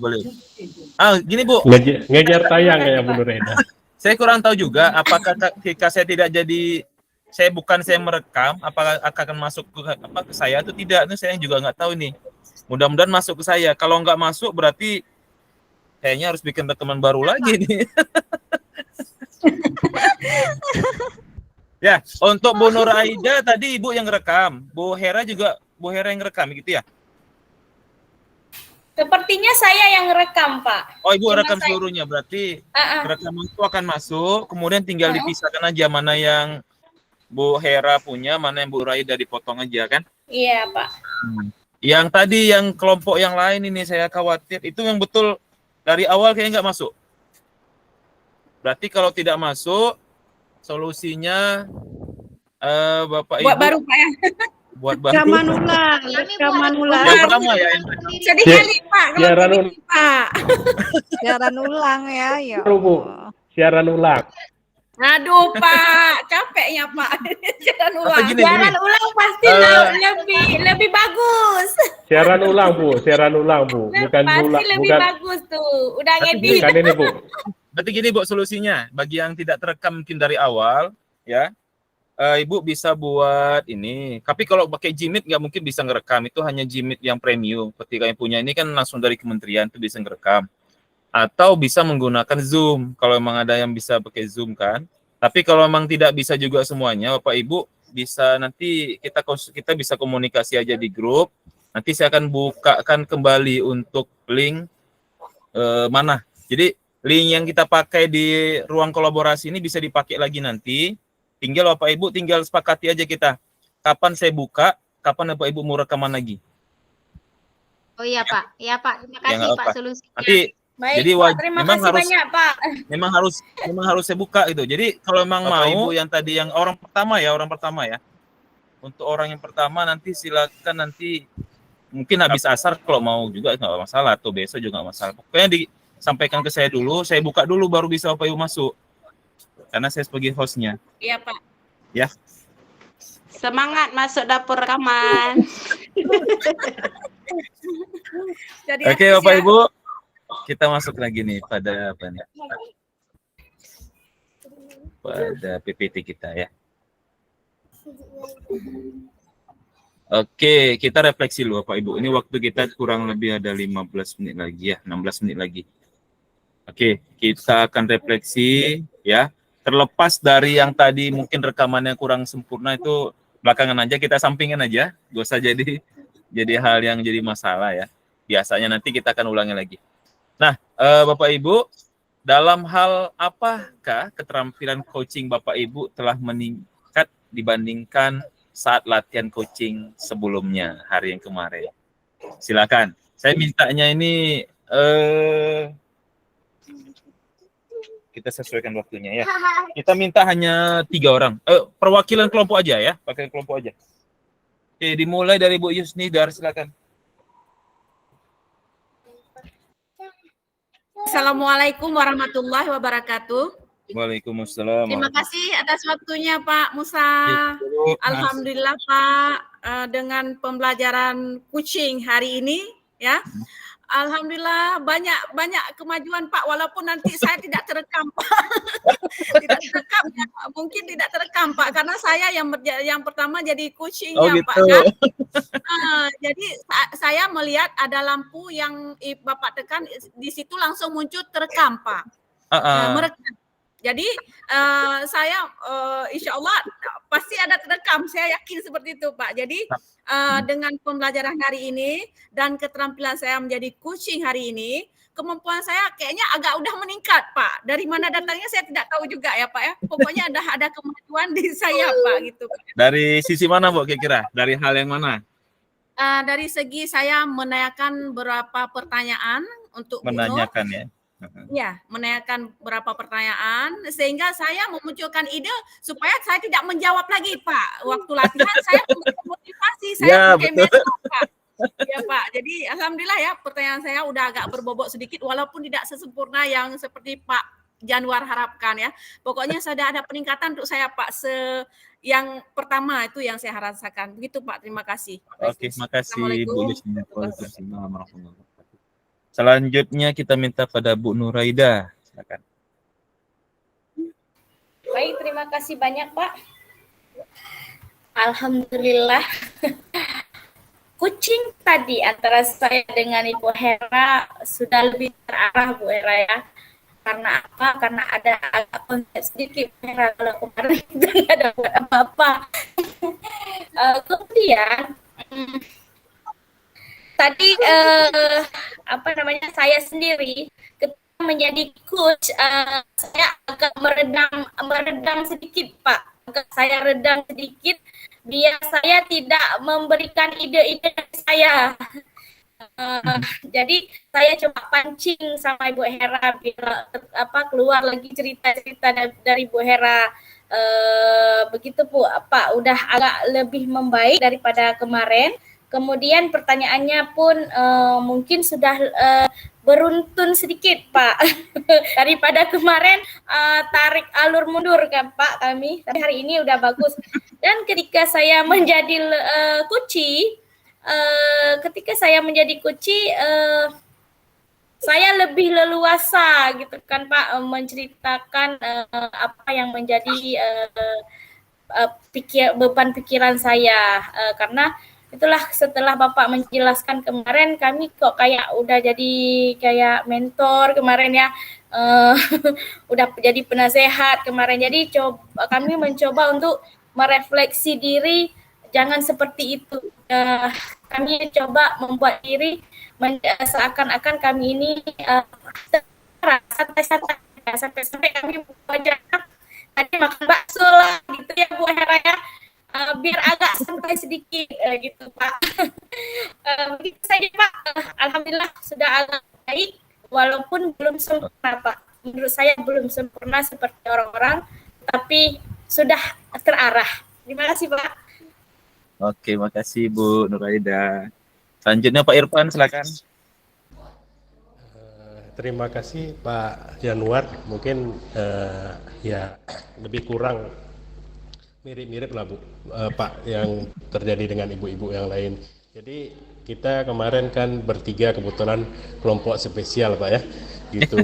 Gini, Bu. Ngejar tayang ya, Bu Nurheda. Saya kurang tahu juga apakah ketika saya tidak jadi, saya merekam, apakah akan masuk ke saya atau tidak. Ini saya juga nggak tahu nih. Mudah-mudahan masuk ke saya. Kalau nggak masuk berarti kayaknya harus bikin rekaman baru lagi nih. Ya, untuk Bu Nur Aida tadi Ibu yang rekam, Bu Hera yang rekam gitu ya? Sepertinya saya yang rekam, Pak. Oh, Ibu rekam seluruhnya, berarti rekaman itu akan masuk, kemudian tinggal dipisahkan aja mana yang Bu Hera punya, mana yang Bu Raida dipotong aja kan? Iya, Pak. Yang tadi yang kelompok yang lain ini saya khawatir itu yang betul dari awal kayaknya nggak masuk. Berarti kalau tidak masuk, solusinya Bapak Ibu buat baru, Pak ya. Buat baru. Rekaman ulang. Yang pertama ya. Sedih kali, Pak. Siaran ulang ya. Siaran ulang. Aduh, Pak, capeknya, Pak. Siaran ulang. Gini. Siaran ulang pasti lebih bagus. Siaran ulang, Bu. Bukan pasti lebih bagus tuh. Udah ngedit. Bukan ini, Bu. Berarti gini, Bu, solusinya. Bagi yang tidak terekam mungkin dari awal, ya, Ibu bisa buat ini. Tapi kalau pakai Gmeet nggak mungkin bisa ngerekam. Itu hanya Gmeet yang premium. Ketika yang punya ini kan langsung dari kementerian itu bisa ngerekam. Atau bisa menggunakan Zoom. Kalau memang ada yang bisa pakai Zoom kan. Tapi kalau memang tidak bisa juga semuanya, Bapak Ibu bisa nanti kita bisa komunikasi aja di grup. Nanti saya akan bukakan kembali untuk link mana. Jadi link yang kita pakai di ruang kolaborasi ini bisa dipakai lagi nanti. Tinggal Bapak Ibu tinggal sepakati aja kita. Kapan saya buka, kapan Bapak Ibu mau rekaman lagi. Oh iya, Pak. Iya, Pak. Terima kasih, Pak, solusinya. Nanti baik, jadi Pak, terima kasih banyak, Pak. Memang harus saya buka gitu. Jadi kalau memang Bapak mau Ibu yang tadi yang orang pertama ya. Untuk orang yang pertama nanti silakan nanti mungkin habis asar kalau mau juga nggak masalah atau besok juga nggak masalah. Pokoknya disampaikan ke saya dulu, saya buka dulu baru bisa Bapak Ibu masuk. Karena saya sebagai hostnya. Iya, Pak. Ya. Semangat masuk dapur rekaman. Oke, Bapak Ibu, kita masuk lagi nih pada apa nih? Pada PPT kita ya. Oke, kita refleksi dulu Bapak Ibu. Ini waktu kita kurang lebih ada 15 menit lagi ya, 16 menit lagi. Oke, kita akan refleksi ya. Terlepas dari yang tadi mungkin rekamannya kurang sempurna itu belakangan aja kita sampingin aja, gak usah jadi hal yang jadi masalah ya. Biasanya nanti kita akan ulangi lagi. Nah, Bapak Ibu, dalam hal apakah keterampilan coaching Bapak Ibu telah meningkat dibandingkan saat latihan coaching sebelumnya hari yang kemarin? Silakan. Saya mintanya ini kita sesuaikan waktunya ya. Kita minta hanya 3 orang. Perwakilan kelompok aja ya, pakai kelompok aja. Oke, dimulai dari Bu Yusnidar, silakan. Assalamualaikum warahmatullahi wabarakatuh. Waalaikumsalam. Terima kasih atas waktunya Pak Musa. Alhamdulillah Pak, dengan pembelajaran coaching hari ini ya, Alhamdulillah banyak kemajuan Pak, walaupun nanti saya tidak terekam Pak. Tidak terekam ya, mungkin tidak terekam Pak, karena saya yang pertama jadi coaching-nya Pak gitu. kan. Jadi saya melihat ada lampu yang Bapak tekan, di situ langsung muncul terekam Pak. Merekam. Jadi saya insya Allah pasti ada terekam, saya yakin seperti itu Pak. Jadi dengan pembelajaran hari ini dan keterampilan saya menjadi coaching hari ini, kemampuan saya kayaknya agak udah meningkat Pak. Dari mana datangnya saya tidak tahu juga ya Pak ya. Pokoknya ada kemajuan di saya Pak gitu Pak. Dari sisi mana Bu kira-kira? Dari hal yang mana? Dari segi saya menanyakan beberapa pertanyaan untuk menanyakan ya. Ya, menanyakan beberapa pertanyaan sehingga saya memunculkan ide supaya saya tidak menjawab lagi Pak. Waktu latihan saya motivasi, saya pakai mentor Pak. Ya Pak, jadi alhamdulillah ya pertanyaan saya udah agak berbobot sedikit walaupun tidak sesempurna yang seperti Pak Januar harapkan ya. Pokoknya sudah ada peningkatan untuk saya Pak. Yang pertama itu yang saya rasakan. Begitu Pak, terima kasih. Oke, makasih Bu Yusni. Selanjutnya kita minta pada Bu Nuraida, silakan. Baik, terima kasih banyak Pak. Alhamdulillah. Coaching tadi antara saya dengan Ibu Hera sudah lebih terarah Bu Hera ya. Karena apa? Karena ada agak konsep sedikit Bu Hera, kalau kemarin itu nggak ada apa-apa. Kemudian tadi saya sendiri ketika menjadi coach saya agak meredam sedikit Pak. Saya redam sedikit biar saya tidak memberikan ide-ide dari saya. Jadi saya coba pancing sama Ibu Hera biar keluar lagi cerita-cerita dari Ibu Hera. Begitu Bu, udah agak lebih membaik daripada kemarin. Kemudian pertanyaannya pun mungkin sudah beruntun sedikit Pak. Daripada kemarin tarik alur mundur kan Pak kami. Tapi hari ini udah bagus. Dan ketika saya menjadi coach, saya lebih leluasa gitu kan Pak menceritakan apa yang menjadi beban pikiran saya karena itulah setelah Bapak menjelaskan kemarin kami kok kayak udah jadi kayak mentor kemarin ya, udah jadi penasehat kemarin. Jadi kami mencoba untuk merefleksi diri, jangan seperti itu. Kami coba membuat diri seakan-akan kami ini santai-santai sampai kami belajar tadi makan bakso lah gitu ya Bu Hera ya. Biar agak santai sedikit gitu Pak. Begitu saja Pak. Alhamdulillah sudah agak baik walaupun belum sempurna Pak. Menurut saya belum sempurna seperti orang-orang, tapi sudah terarah. Terima kasih Pak. Oke, makasih Bu Nuraida. Selanjutnya Pak Irfan, silakan. Terima kasih Pak Januar. Mungkin ya lebih kurang mirip-mirip lah Bu, Pak, yang terjadi dengan ibu-ibu yang lain. Jadi kita kemarin kan bertiga kebetulan kelompok spesial Pak ya, gitu.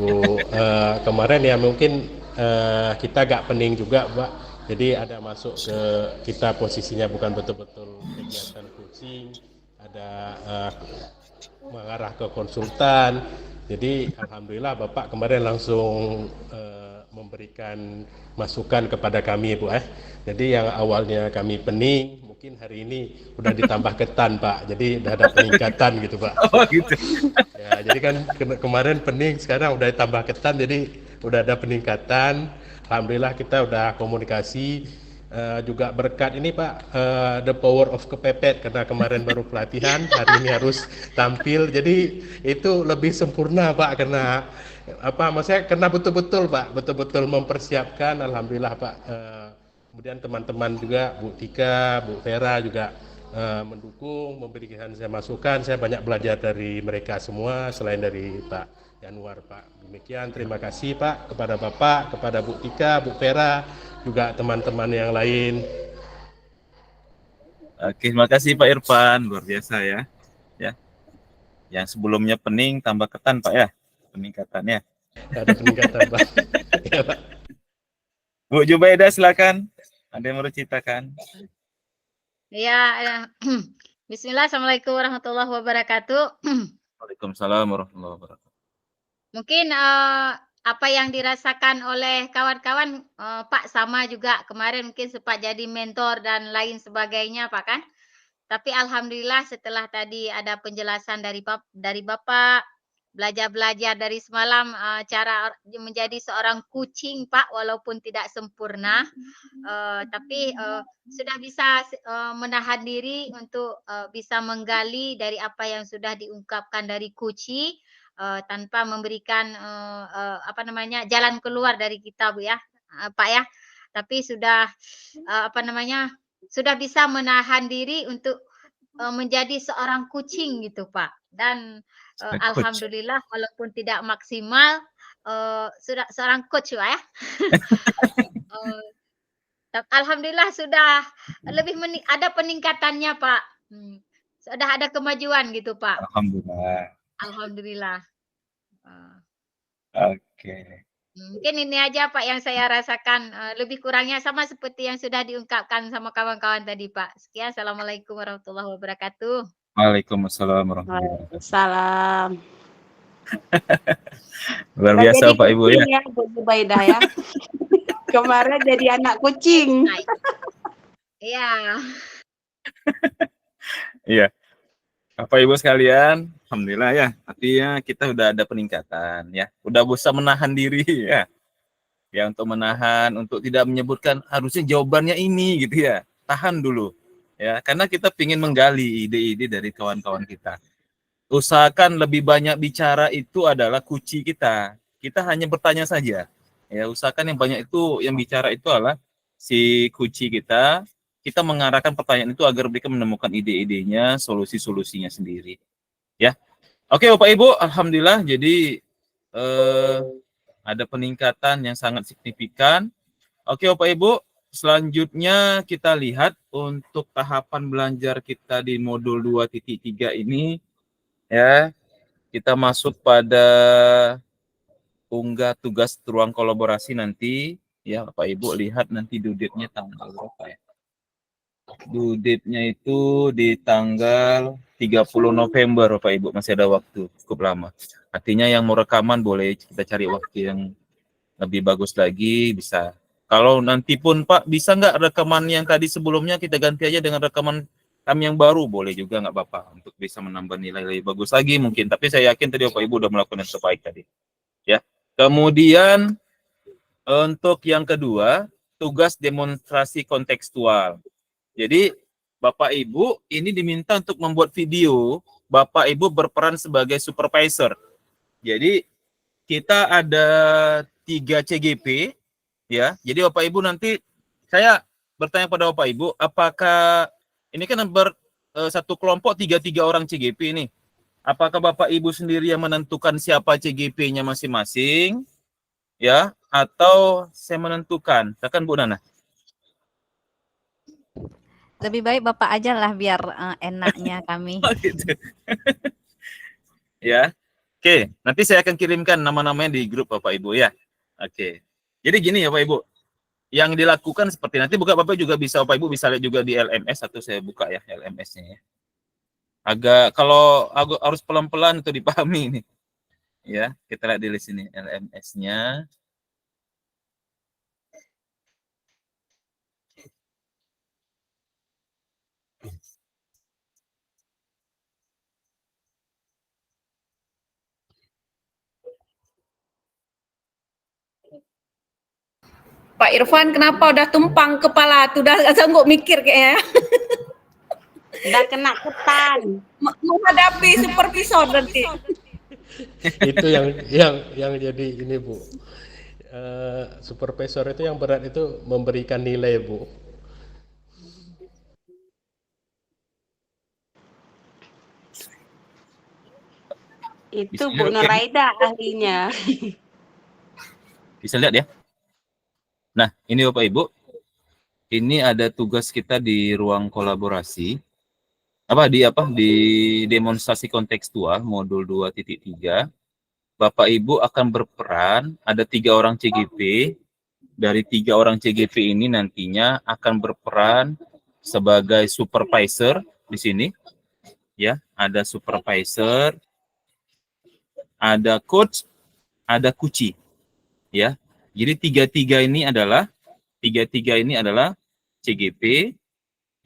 Kemarin ya mungkin kita agak pening juga Pak. Jadi ada masuk ke kita posisinya bukan betul-betul kegiatan coaching, ada mengarah ke konsultan. Jadi alhamdulillah Bapak kemarin langsung memberikan masukan kepada kami Bu. Jadi yang awalnya kami pening, mungkin hari ini udah ditambah ketan Pak. Jadi udah ada peningkatan gitu Pak. Oh gitu. Ya, jadi kan kemarin pening, sekarang udah ditambah ketan, jadi udah ada peningkatan. Alhamdulillah kita udah komunikasi. Juga berkat ini Pak, the power of kepepet, karena kemarin baru pelatihan, hari ini harus tampil. Jadi itu lebih sempurna Pak, karena maksudnya karena betul-betul Pak, betul-betul mempersiapkan. Alhamdulillah Pak. Kemudian teman-teman juga Bu Tika, Bu Vera juga mendukung, memberikan saya masukan. Saya banyak belajar dari mereka semua selain dari Pak Januar Pak. Demikian, terima kasih Pak kepada Bapak, kepada Bu Tika, Bu Vera, juga teman-teman yang lain. Oke, terima kasih Pak Irfan, luar biasa ya. Yang sebelumnya pening tambah ketan Pak ya, peningkatannya. Ada peningkatan Pak. Ya, Pak. Bu Jubaidah silakan. Ada yang mau ceritakan? Ya, Bismillah, Assalamualaikum warahmatullahi wabarakatuh. Waalaikumsalam warahmatullahi wabarakatuh. Mungkin apa yang dirasakan oleh kawan-kawan Pak sama juga kemarin mungkin sempat jadi mentor dan lain sebagainya Pak kan. Tapi alhamdulillah setelah tadi ada penjelasan dari Bapak, belajar-belajar dari semalam cara menjadi seorang kucing Pak walaupun tidak sempurna. Tapi sudah bisa menahan diri untuk bisa menggali dari apa yang sudah diungkapkan dari Kuci tanpa memberikan apa namanya jalan keluar dari kita Bu ya Pak ya. Tapi sudah apa namanya sudah bisa menahan diri untuk menjadi seorang kucing gitu Pak. Dan alhamdulillah walaupun tidak maksimal sudah seorang coach Pak ya. Alhamdulillah sudah lebih ada peningkatannya Pak. Sudah ada kemajuan gitu Pak. Alhamdulillah. Alhamdulillah. Oke. Mungkin ini aja Pak yang saya rasakan, lebih kurangnya sama seperti yang sudah diungkapkan sama kawan-kawan tadi Pak. Sekian, Assalamualaikum warahmatullahi wabarakatuh. Waalaikumsalam warahmatullahi wabarakatuh. Salam. Luar biasa Pak Ibu ya. Bu Jubaidah ya. Kemarin jadi anak kucing. Iya. Iya. Bapak Ibu sekalian, alhamdulillah ya. Artinya kita udah ada peningkatan ya. Udah bisa menahan diri ya. Ya untuk menahan, untuk tidak menyebutkan harusnya jawabannya ini gitu ya. Tahan dulu. Ya, karena kita ingin menggali ide-ide dari kawan-kawan kita. Usahakan lebih banyak bicara itu adalah kunci kita. Kita hanya bertanya saja. Ya, usahakan yang banyak itu yang bicara itu adalah si kunci kita. Kita mengarahkan pertanyaan itu agar mereka menemukan ide-idenya, solusi-solusinya sendiri. Ya. Oke, Bapak Ibu, alhamdulillah jadi ada peningkatan yang sangat signifikan. Oke, Bapak Ibu, selanjutnya kita lihat untuk tahapan belajar kita di modul 2.3 ini ya. Kita masuk pada unggah tugas ruang kolaborasi nanti ya, Bapak Ibu lihat nanti due date-nya tanggal berapa ya? Due date-nya itu di tanggal 30 November Bapak Ibu, masih ada waktu cukup lama. Artinya yang mau rekaman boleh kita cari waktu yang lebih bagus lagi, bisa. Kalau nanti pun Pak bisa nggak rekaman yang tadi sebelumnya kita ganti aja dengan rekaman kami yang baru, boleh juga nggak Bapak, untuk bisa menambah nilai lebih bagus lagi mungkin. Tapi saya yakin tadi Bapak Ibu udah melakukan yang terbaik tadi. Ya. Kemudian untuk yang kedua, tugas demonstrasi kontekstual. Jadi Bapak Ibu ini diminta untuk membuat video, Bapak Ibu berperan sebagai supervisor. Jadi kita ada 3 CGP ya. Jadi Bapak Ibu nanti saya bertanya pada Bapak Ibu, apakah ini kan satu kelompok 3 orang CGP ini. Apakah Bapak Ibu sendiri yang menentukan siapa CGP-nya masing-masing ya, atau saya menentukan? Silakan Bu Nana. Lebih baik Bapak aja lah biar enaknya kami. Oh, gitu. Ya. Oke, nanti saya akan kirimkan nama-namanya di grup Bapak Ibu ya. Oke. Jadi gini ya Bapak Ibu. Yang dilakukan seperti nanti buka Bapak juga bisa, Bapak Ibu bisa lihat juga di LMS atau saya buka ya LMS-nya ya. Agak kalau harus pelan-pelan untuk dipahami ini. Ya, kita lihat di sini LMS-nya. Pak Irfan kenapa udah tumpang kepala tuh, udah gak sanggup mikir kayaknya. Udah kena ketan. Menghadapi supervisor nanti. Itu yang jadi ini Bu. Supervisor itu yang berat itu memberikan nilai Bu. Itu Bu Nuraida ahlinya. Bisa lihat ya. Nah, ini Bapak Ibu. Ini ada tugas kita di ruang kolaborasi. di demonstrasi kontekstual modul 2.3, Bapak Ibu akan berperan, ada 3 orang CGP. Dari 3 orang CGP ini nantinya akan berperan sebagai supervisor di sini. Ya, ada supervisor, ada coach, ada kuci. Ya. Jadi tiga-tiga ini adalah CGP.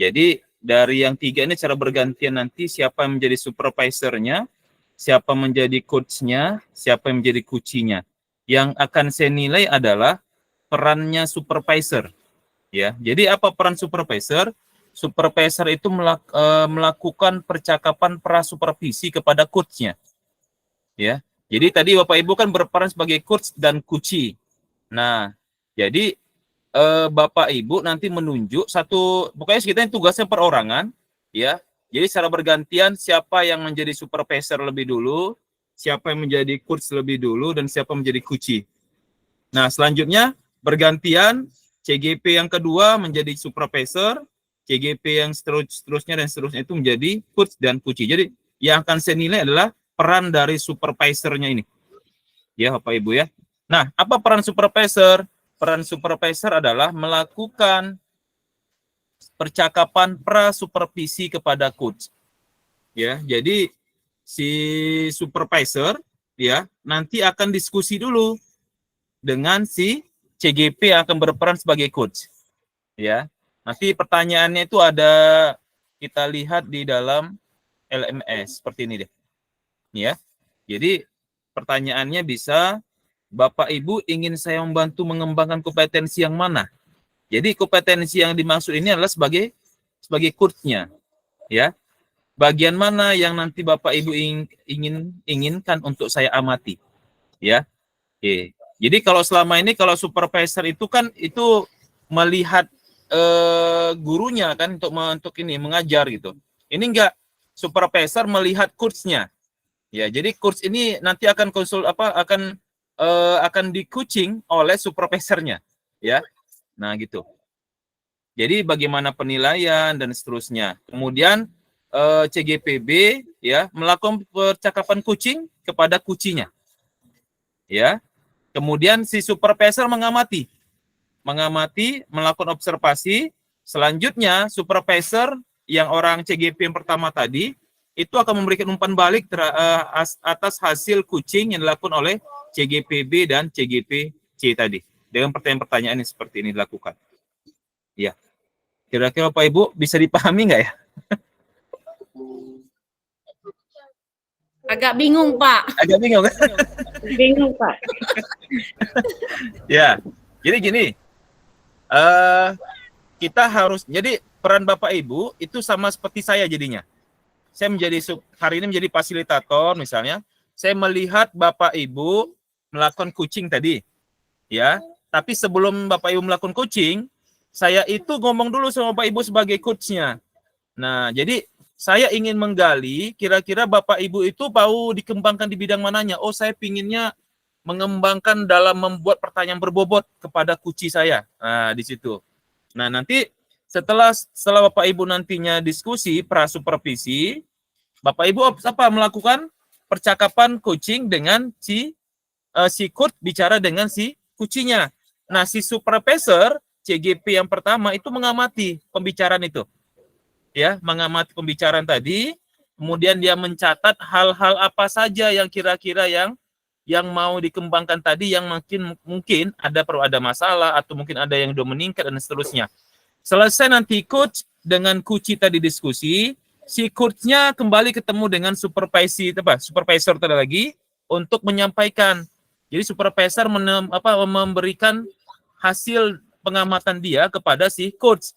Jadi dari yang 3 ini cara bergantian nanti siapa yang menjadi supervisornya, siapa menjadi coachnya, siapa yang menjadi kucinya. Yang akan saya nilai adalah perannya supervisor. Ya, jadi apa peran supervisor? Supervisor itu melakukan percakapan prasupervisi kepada coachnya. Ya, jadi tadi Bapak Ibu kan berperan sebagai coach dan kuci. Nah, jadi Bapak Ibu nanti menunjuk pokoknya kita tugasnya perorangan, ya. Jadi secara bergantian siapa yang menjadi supervisor lebih dulu, siapa yang menjadi coach lebih dulu, dan siapa yang menjadi kuci. Nah, selanjutnya bergantian CGP yang kedua menjadi supervisor, CGP yang seterusnya dan seterusnya itu menjadi coach dan kuci. Jadi yang akan saya nilai adalah peran dari supervisornya ini. Ya, Bapak Ibu ya. Nah, apa peran supervisor? Peran supervisor adalah melakukan percakapan prasupervisi kepada coach. Ya, jadi si supervisor ya nanti akan diskusi dulu dengan si CGP yang akan berperan sebagai coach. Ya. Nanti pertanyaannya itu ada kita lihat di dalam LMS seperti ini deh. Ya. Jadi pertanyaannya bisa Bapak Ibu ingin saya membantu mengembangkan kompetensi yang mana? Jadi kompetensi yang dimaksud ini adalah sebagai coach-nya. Ya. Bagian mana yang nanti Bapak Ibu inginkan untuk saya amati? Ya. Oke. Jadi kalau selama ini kalau supervisor itu kan itu melihat gurunya kan untuk ini mengajar gitu. Ini enggak, supervisor melihat coach-nya. Ya, jadi coach ini nanti akan akan di-coaching oleh supervisornya, ya. Nah, gitu. Jadi bagaimana penilaian dan seterusnya. Kemudian CGPB ya melakukan percakapan coaching kepada kucinya. Ya. Kemudian si supervisor mengamati, melakukan observasi. Selanjutnya supervisor yang orang CGP yang pertama tadi itu akan memberikan umpan balik atas hasil coaching yang dilakukan oleh CGPB dan CGPC tadi. Dengan pertanyaan-pertanyaan yang seperti ini dilakukan. Ya. Kira-kira Bapak Ibu bisa dipahami nggak ya? Agak bingung, Pak. Agak bingung kan? Bingung, Pak. Ya, jadi gini, kita harus, jadi peran Bapak Ibu itu sama seperti saya jadinya. Saya hari ini menjadi fasilitator misalnya, saya melihat Bapak Ibu melakukan coaching tadi, ya. Tapi sebelum Bapak Ibu melakukan coaching, saya itu ngomong dulu sama Bapak Ibu sebagai coach-nya. Nah, jadi saya ingin menggali kira-kira Bapak Ibu itu mau dikembangkan di bidang mananya. Oh, saya pinginnya mengembangkan dalam membuat pertanyaan berbobot kepada kuci saya. Nah, di situ. Nah, nanti setelah Bapak Ibu nantinya diskusi prasupervisi, Bapak Ibu melakukan percakapan coaching dengan si coach bicara dengan si kucinya. Nah, si supervisor CGP yang pertama itu mengamati pembicaraan itu. Ya, mengamati pembicaraan tadi, kemudian dia mencatat hal-hal apa saja yang kira-kira yang mau dikembangkan tadi, yang mungkin perlu ada masalah atau mungkin ada yang sudah meningkat dan seterusnya. Selesai nanti coach dengan kuci tadi diskusi, si coach-nya kembali ketemu dengan supervisor tadi lagi untuk menyampaikan. Jadi supervisor memberikan hasil pengamatan dia kepada si coach.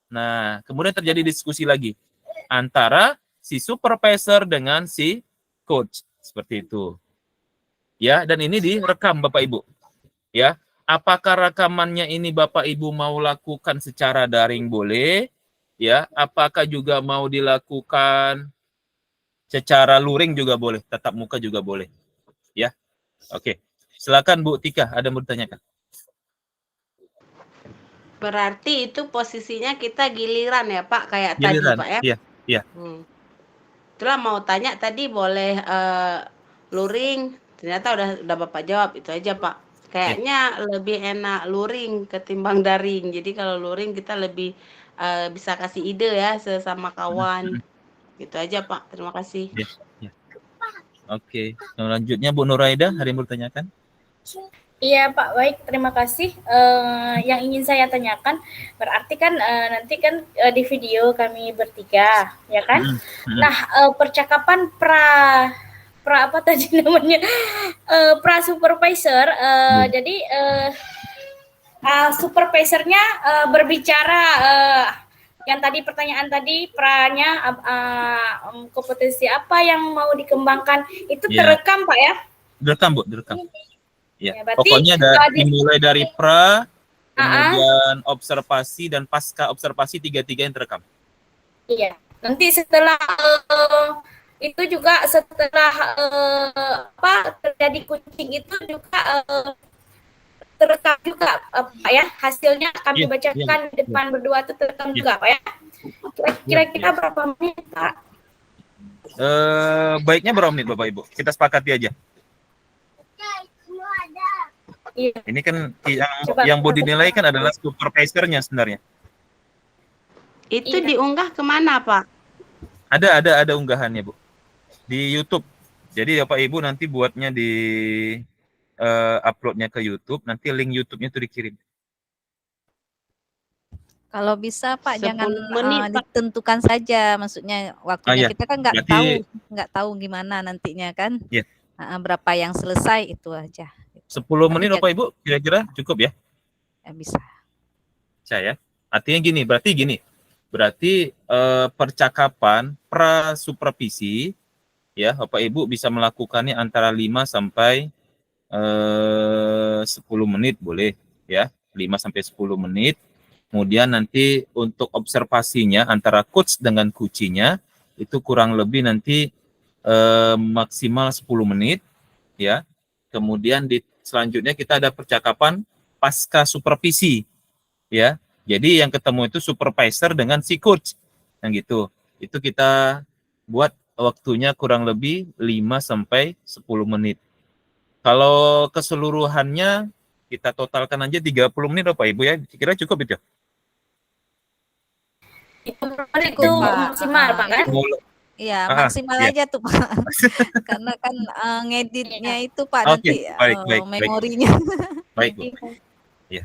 Nah, kemudian terjadi diskusi lagi antara si supervisor dengan si coach, seperti itu. Ya, dan ini direkam Bapak Ibu. Ya, apakah rekamannya ini Bapak Ibu mau lakukan secara daring boleh? Ya, apakah juga mau dilakukan secara luring juga boleh, tatap muka juga boleh. Ya. Oke. Silakan Bu Tika, ada yang mau ditanyakan? Berarti itu posisinya kita giliran ya Pak, kayak giliran, tadi Pak ya? Iya. Iya. Itulah mau tanya tadi boleh luring, ternyata udah Bapak jawab, itu aja Pak. Kayaknya lebih enak luring ketimbang daring. Jadi kalau luring kita lebih bisa kasih ide ya sesama kawan. Gitu aja Pak, terima kasih. Oke, selanjutnya Bu Nuraida, ada yang mau ditanyakan? Iya Pak, baik, terima kasih. Yang ingin saya tanyakan, berarti kan nanti kan di video kami bertiga, ya kan? Nah, percakapan pra apa tadi namanya? Pra supervisor, jadi supervisornya berbicara yang tadi pertanyaan tadi pranya kompetensi apa yang mau dikembangkan itu terekam Pak ya? Direkam Bu, direkam. Ya, berarti, pokoknya dimulai dari pra, kemudian observasi dan pasca observasi tiga-tiga yang terekam. Iya, nanti setelah itu juga setelah terjadi kucing itu juga terekam juga Pak ya, hasilnya kami bacakan di depan berdua itu terekam juga Pak ya. Kira-kira berapa menit Pak? Baiknya berapa menit Bapak Ibu? Kita sepakati aja. Iya. Ini kan yang mau dinilai kan adalah supervisornya sebenarnya. Itu diunggah kemana Pak? Ada unggahannya Bu di YouTube. Jadi Bapak Ibu nanti buatnya di uploadnya ke YouTube, nanti link YouTube-nya itu dikirim. Kalau bisa Pak jangan menit, Pak. ditentukan saja, maksudnya waktunya kita kan nggak tahu gimana nantinya kan. Berapa yang selesai itu aja. 10 menit Bapak Ibu kira-kira cukup ya? Bisa. Saya. Artinya berarti percakapan pra supervisi ya Bapak Ibu bisa melakukannya antara 5 sampai 10 menit boleh ya, 5 sampai 10 menit. Kemudian nanti untuk observasinya antara coach dengan kucinya itu kurang lebih nanti maksimal 10 menit ya. Kemudian selanjutnya kita ada percakapan pasca supervisi ya. Jadi yang ketemu itu supervisor dengan si coach. Yang gitu. Itu kita buat waktunya kurang lebih 5 sampai 10 menit. Kalau keseluruhannya kita totalkan aja 30 menit Bapak Ibu ya. Kira cukup itu? Itu maksimal Pak kan? Iya, maksimal aja tuh Pak. Karena kan ngeditnya itu Pak nanti baik, memorinya. Baik Bu. Ya.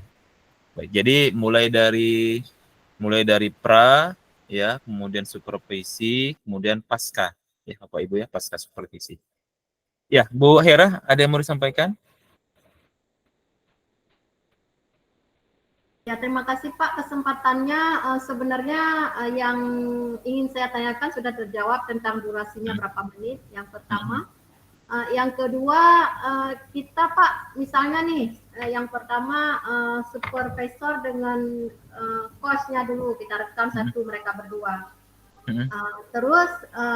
Baik. Jadi mulai dari pra ya, kemudian supervisi, kemudian pasca ya Bapak Ibu ya, pasca supervisi. Ya, Bu Hera, ada yang mau disampaikan? Ya, terima kasih Pak kesempatannya. Sebenarnya yang ingin saya tanyakan sudah terjawab tentang durasinya berapa menit, yang pertama. Yang kedua, kita Pak, misalnya nih, yang pertama supervisor dengan coach-nya dulu, kita rekam satu mereka berdua. Terus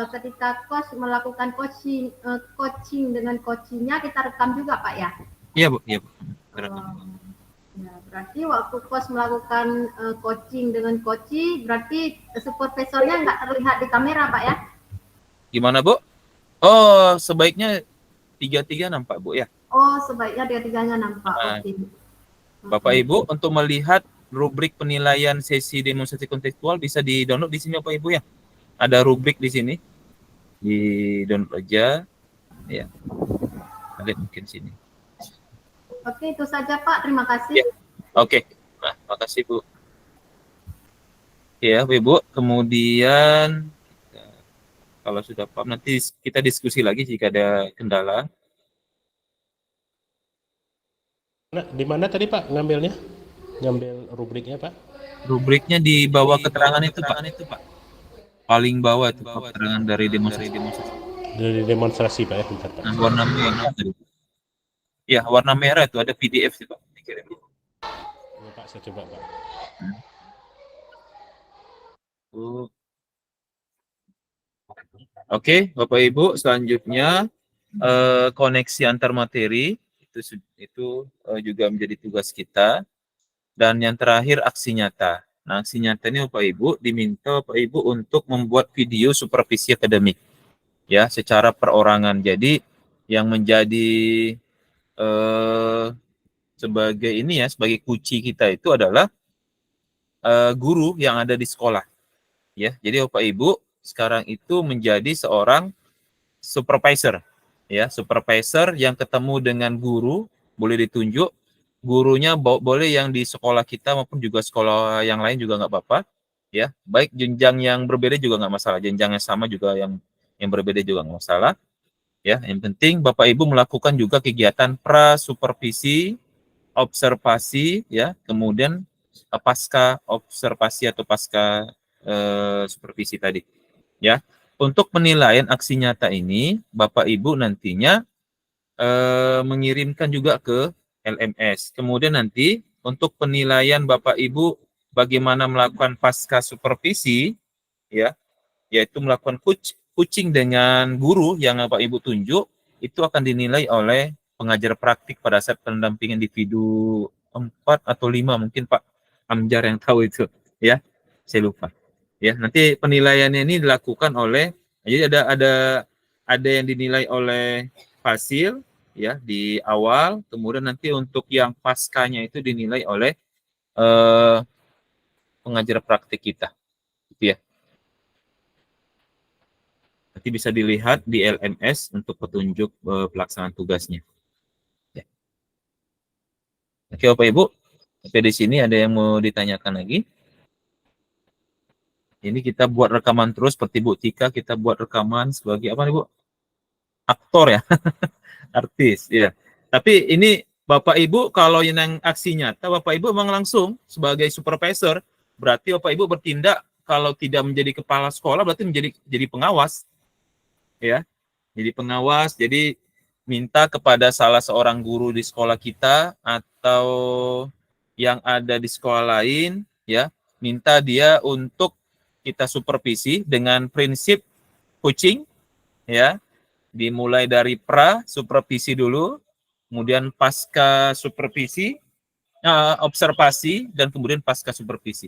ketika coach melakukan coaching dengan coaching-nya kita rekam juga Pak ya? Iya Bu, iya Bu. Ya, berarti waktu coach melakukan coaching dengan coaching, berarti supervisornya nggak terlihat di kamera Pak ya? Gimana Bu? Oh, sebaiknya tiga-tiga nampak Bu ya? Oh, sebaiknya tiga-tiganya nampak. Oke. Bapak Ibu untuk melihat rubrik penilaian sesi demonstrasi kontekstual bisa di-download di sini Bapak Ibu ya. Ada rubrik di sini. Di-download aja. Ya. Lihat mungkin sini. Oke, itu saja Pak. Terima kasih. Ya. Oke. Nah, makasih Bu. Ya, Bu. Kemudian kalau sudah paham nanti kita diskusi lagi jika ada kendala. Nah, di mana tadi Pak ngambilnya? Ngambil rubriknya Pak? Rubriknya di bawah keterangan itu Pak. Paling bawah itu keterangan dari demonstrasi. Dari demonstrasi Pak ya, bentar Pak. Nah, warna merah tadi. Ya, warna merah itu ada PDF sih Pak. Dikirim. Ini Pak, saya coba Pak. Oke, Bapak Ibu, selanjutnya koneksi antar materi itu juga menjadi tugas kita. Dan yang terakhir aksi nyata. Nah, aksi nyata ini Bapak Ibu diminta Bapak Ibu untuk membuat video supervisi akademik ya secara perorangan. Jadi yang menjadi sebagai ini ya, sebagai kunci kita itu adalah guru yang ada di sekolah ya. Jadi Bapak Ibu sekarang itu menjadi seorang supervisor ya, supervisor yang ketemu dengan guru, boleh ditunjuk gurunya boleh yang di sekolah kita maupun juga sekolah yang lain juga nggak apa-apa ya, baik jenjang yang berbeda juga nggak masalah, jenjang yang sama juga yang berbeda juga nggak masalah ya. Yang penting Bapak Ibu melakukan juga kegiatan pra supervisi, observasi ya, kemudian pasca observasi atau pasca supervisi tadi ya. Untuk penilaian aksi nyata ini Bapak Ibu nantinya mengirimkan juga ke LMS. Kemudian nanti untuk penilaian Bapak Ibu bagaimana melakukan pasca supervisi ya, yaitu melakukan coaching dengan guru yang Bapak Ibu tunjuk, itu akan dinilai oleh pengajar praktik pada saat pendampingan individu 4 atau 5 mungkin Pak Amjar yang tahu itu ya. Saya lupa. Ya, nanti penilaiannya ini dilakukan oleh, jadi ada yang dinilai oleh Fasil ya di awal, kemudian nanti untuk yang paskanya itu dinilai oleh pengajar praktik kita, gitu ya. Nanti bisa dilihat di LMS untuk petunjuk pelaksanaan tugasnya. Ya. Oke Bapak Ibu, sampai di sini ada yang mau ditanyakan lagi? Ini kita buat rekaman terus seperti Bu Tika, kita buat rekaman sebagai apa nih Bu? Aktor ya. Artis, ya. Tapi ini Bapak Ibu kalau yang aksi nyata, Bapak Ibu memang langsung sebagai supervisor, berarti Bapak Ibu bertindak kalau tidak menjadi kepala sekolah, berarti jadi pengawas, ya. Jadi pengawas, jadi minta kepada salah seorang guru di sekolah kita atau yang ada di sekolah lain, ya, minta dia untuk kita supervisi dengan prinsip coaching, ya. Dimulai dari pra supervisi dulu, kemudian pasca supervisi, observasi, dan kemudian pasca supervisi.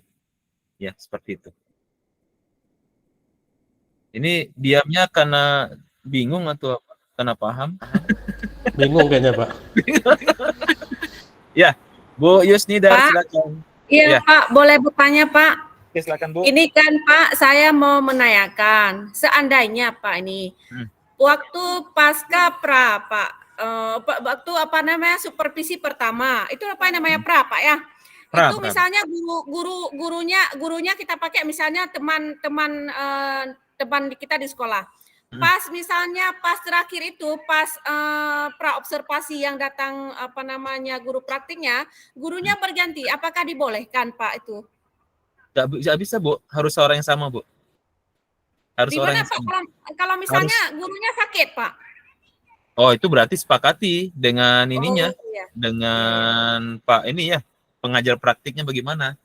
Ya, seperti itu. Ini diamnya karena bingung atau karena paham? Bingung kayaknya, Pak. Ya, Bu Yusnida, silakan. Iya, ya. Pak, boleh bertanya, Pak? Oke, silakan, Bu. Ini kan, Pak, saya mau menanyakan, seandainya, Pak, ini, waktu pasca pra, Pak, waktu apa namanya supervisi pertama, itu apa namanya pra, Pak ya? Itu misalnya gurunya kita pakai misalnya teman kita di sekolah. Pas misalnya pas terakhir itu pas pra observasi yang datang apa namanya guru praktiknya, gurunya berganti, apakah dibolehkan, Pak itu? Nggak bisa, Bu. Harus orang yang sama, Bu. Harus gimana, orang yang Pak, sama. Kalau misalnya gurunya sakit, Pak? Oh, itu berarti sepakati dengan ininya, iya. dengan Pak ini ya, pengajar praktiknya bagaimana?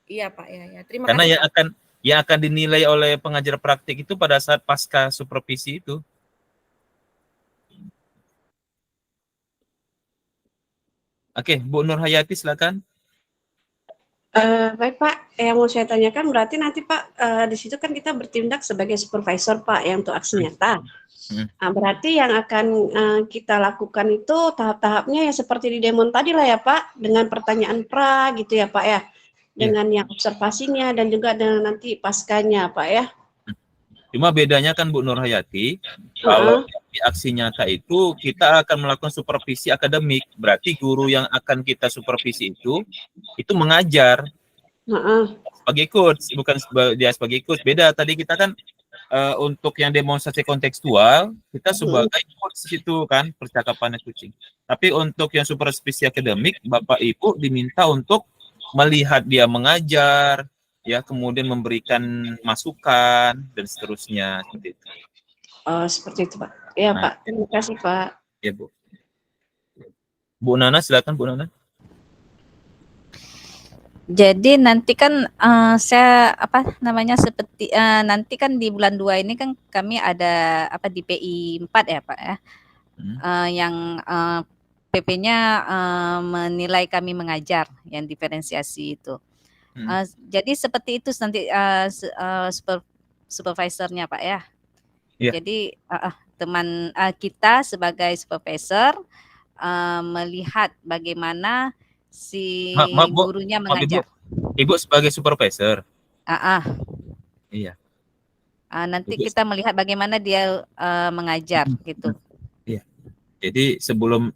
Iya, Pak, ya. Terima Karena kasih. yang akan dinilai oleh pengajar praktik itu pada saat pasca supervisi itu. Oke, Bu Nur Hayati silakan. Baik Pak, yang mau saya tanyakan berarti nanti Pak di situ kan kita bertindak sebagai supervisor Pak yang untuk aksi nyata. Berarti yang akan kita lakukan itu tahap-tahapnya ya seperti di demon tadi lah ya Pak, dengan pertanyaan pra gitu ya Pak ya, dengan yang observasinya dan juga dengan nanti paskanya Pak ya. Cuma bedanya kan Bu Nur Hayati, kalau di aksi nyata itu kita akan melakukan supervisi akademik, berarti guru yang akan kita supervisi itu mengajar sebagai coach, bukan dia sebagai coach. Beda tadi kita kan untuk yang demonstrasi kontekstual, kita sebagai coach itu kan percakapannya coaching. Tapi untuk yang supervisi akademik, Bapak Ibu diminta untuk melihat dia mengajar, ya, kemudian memberikan masukan dan seterusnya seperti itu. Oh, seperti itu Pak. Ya Pak, terima kasih Pak. Ya Bu. Bu Nana silakan Bu Nana. Jadi nanti kan saya seperti nanti kan di bulan 2 ini kan kami ada di PI 4 ya Pak ya. Yang PP-nya menilai kami mengajar yang diferensiasi itu. Jadi seperti itu nanti supervisornya Pak ya. Iya. Jadi teman kita sebagai supervisor melihat bagaimana si Maaf, Bu. gurunya Maaf, mengajar. Ibu sebagai supervisor. Iya. Nanti kita melihat bagaimana dia mengajar gitu. Iya. Jadi